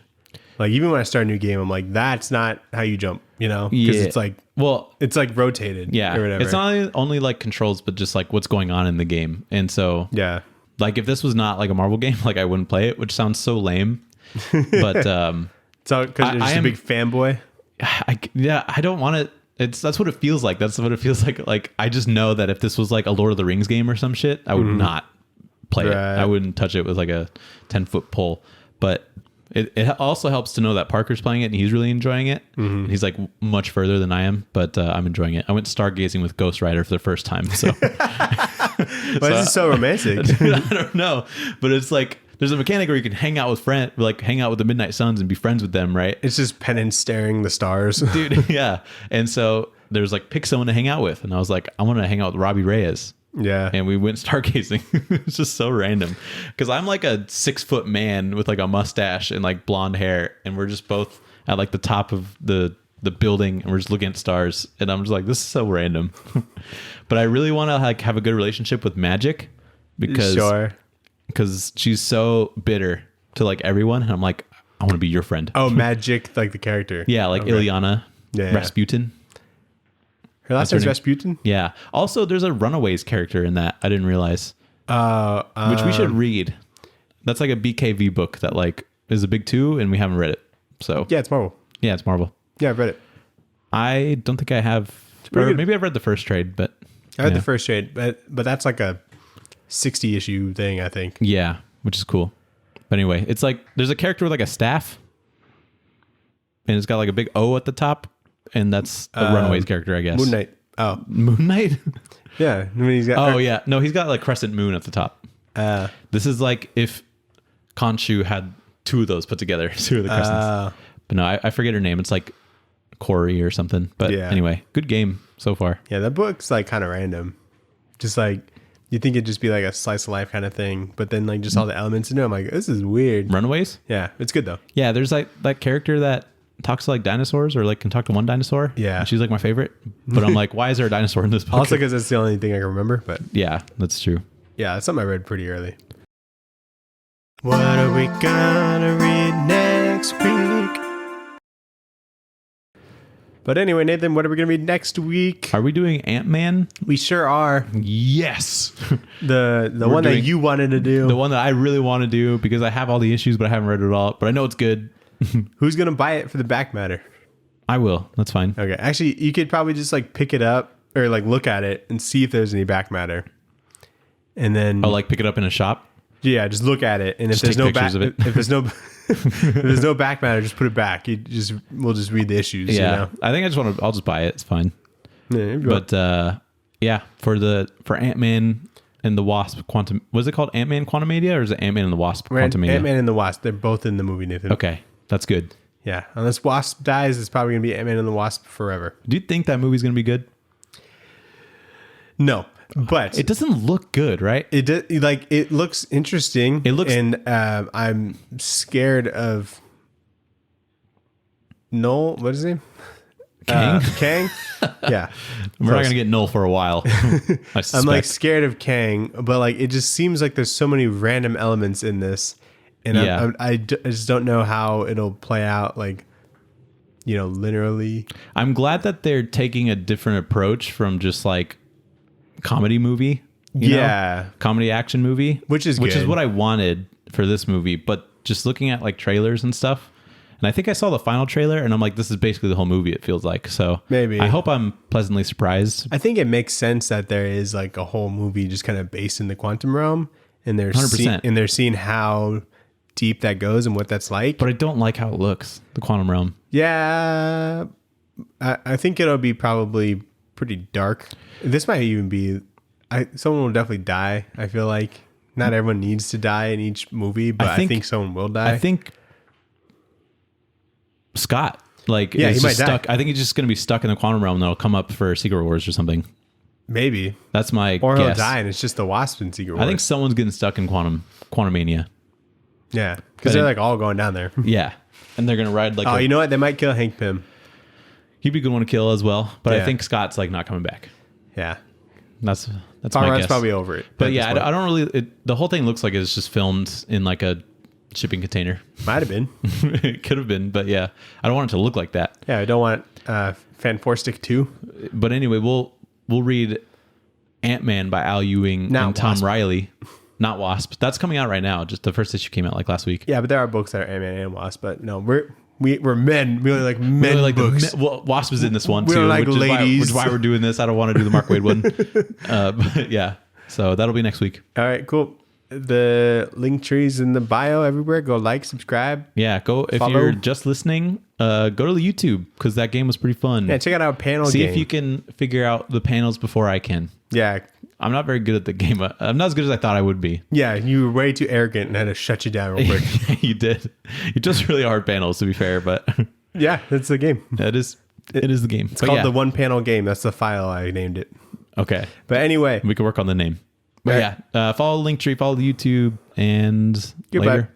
Like, even when I start a new game, I'm like, that's not how you jump, you know? Because it's like, well, it's like rotated. Yeah, or whatever. It's not only like controls, but just like what's going on in the game. And so, yeah, like if this was not like a Marvel game, like I wouldn't play it, which sounds so lame. But it's all because you're just a big fanboy. I don't want it. That's what it feels like. That's what it feels like. Like, I just know that if this was like a Lord of the Rings game or some shit, I would not play it. I wouldn't touch it with like a 10-foot pole. But it also helps to know that Parker's playing it and he's really enjoying it. And he's like much further than I am, but I'm enjoying it. I went stargazing with Ghost Rider for the first time. So Why is it so romantic? Dude, I don't know, but it's like there's a mechanic where you can hang out with hang out with the Midnight Suns and be friends with them, right? It's just Penance staring the stars. Dude, yeah. And so there's like, pick someone to hang out with. And I was like, I want to hang out with Robbie Reyes. Yeah. And we went stargazing. It's just so random. Because I'm like a 6-foot man with like a mustache and like blonde hair. And we're just both at like the top of the building and we're just looking at stars. And I'm just like, this is so random. But I really want to like have a good relationship with Magic because she's so bitter to like everyone. And I'm like, I want to be your friend. Oh, Magic, like the character. Yeah, like Ilyana Rasputin. Her last name's Rasputin? Yeah. Also, there's a Runaways character in that. I didn't realize. Which we should read. That's like a BKV book that like is a big 2 and we haven't read it. So yeah, it's Marvel. Yeah, it's Marvel. Yeah, I've read it. I don't think I have. Or maybe I've read the first trade, but I read the first trade, but that's like a 60 issue thing, I think. Yeah, which is cool. But anyway, it's like there's a character with like a staff, and it's got like a big O at the top, and that's a Runaways character, I guess. Moon Knight. Oh, Moon Knight. Yeah, I mean, he's got. Oh yeah, no, he's got like Crescent Moon at the top. This is like if Khonshu had 2 of those put together, 2 of the crescents. But no, I forget her name. It's like Corey or something. But anyway, good game so far. Yeah, that book's like kind of random. Just like, you think it'd just be like a slice of life kind of thing, but then like just all the elements in it, I'm like, this is weird. Runaways? Yeah, it's good though. Yeah, there's like that character that talks to like dinosaurs or like can talk to one dinosaur. Yeah. And she's like my favorite. But I'm like, why is there a dinosaur in this book? Also because that's the only thing I can remember. But yeah, that's true. Yeah, that's something I read pretty early. What are we gonna read next week? But anyway, Nathan, what are we going to read next week? Are we doing Ant-Man? We sure are. Yes. The one that you wanted to do. The one that I really want to do because I have all the issues, but I haven't read it all. But I know it's good. Who's going to buy it for the back matter? I will. That's fine. Okay. Actually, you could probably just like pick it up or like look at it and see if there's any back matter. And then... Oh, like pick it up in a shop? Yeah, just look at it. And if there's no back... If there's no... if there's no back matter, just put it back. We'll just read the issues. Yeah, you know? I think I'll just buy it. It's fine. Yeah, but yeah, for Ant-Man and the Wasp Quantum, was it called Ant-Man Quantumania or is it Ant-Man and the Wasp Quantumania? Ant-Man and the Wasp. They're both in the movie, Nathan. Okay, that's good. Yeah, unless Wasp dies, it's probably gonna be Ant-Man and the Wasp forever. Do you think that movie's gonna be good? No. But it doesn't look good, right? It looks interesting. And I'm scared of Noel. What is his name? Kang. Kang. Yeah, we're not gonna get Noel for a while. I'm like scared of Kang, but like it just seems like there's so many random elements in this, and I just don't know how it'll play out. Like, you know, linearly. I'm glad that they're taking a different approach from just like comedy movie, comedy action movie, which is what I wanted for this movie. But just looking at like trailers and stuff, And I think I saw the final trailer, and I'm like, this is basically the whole movie, it feels like. So Maybe. I hope I'm pleasantly surprised. I think it makes sense that there is like a whole movie just kind of based in the quantum realm, and they're 100%. they're seeing how deep that goes and what that's like. But I don't like how it looks, the quantum realm. Yeah, I think it'll be probably pretty dark. This might even be... someone will definitely die. I feel like not everyone needs to die in each movie, but I think someone will die. I think Scott, like, he is might just die. stuck. I think he's just going to be stuck in the quantum realm. That'll come up for Secret Wars or something. Maybe. That's my Or guess. he'll die and it's just the Wasp in Secret Wars. I think someone's getting stuck in Quantumania. Yeah, because they're like all going down there. Yeah, and they're going to ride like. Oh, you know what? They might kill Hank Pym. He'd be a good one to kill as well, but I Yeah. think Scott's like not coming back. Yeah, That's Paul my Rudd's guess. probably over it. But yeah, I don't really. The whole thing looks like it's just filmed in like a shipping container. Might have been. It could have been, but yeah, I don't want it to look like that. Yeah, I don't want Fan Four Stick 2. But anyway, we'll read Ant-Man by Al Ewing and Tom Wasp. Riley. Not Wasp. That's coming out right now. Just the first issue came out like last week. Yeah, but there are books that are Ant-Man and Wasp. But no, we're men. We only like men Really like books. Wasp is in this one We too, don't like which ladies. is why we're doing this. I don't want to do the Mark Waid one. But yeah, so that'll be next week. All right, cool. The link trees in the bio everywhere. Go like, subscribe. Yeah, go if Follow. you're just listening. Go to the YouTube because that game was pretty fun. Yeah, check out our panel See game. if you can figure out the panels before I can. Yeah, I'm not very good at the game. I'm not as good as I thought I would be. yeah. You were way too arrogant and I had to shut you down real quick. You did. You just really hard panels, to be fair, but Yeah, that's the game. it is the game. It's called the one panel game. That's the file I named it. Okay. But anyway, We can work on the name. But Right. yeah, follow the Linktree, follow the YouTube, and Goodbye. later.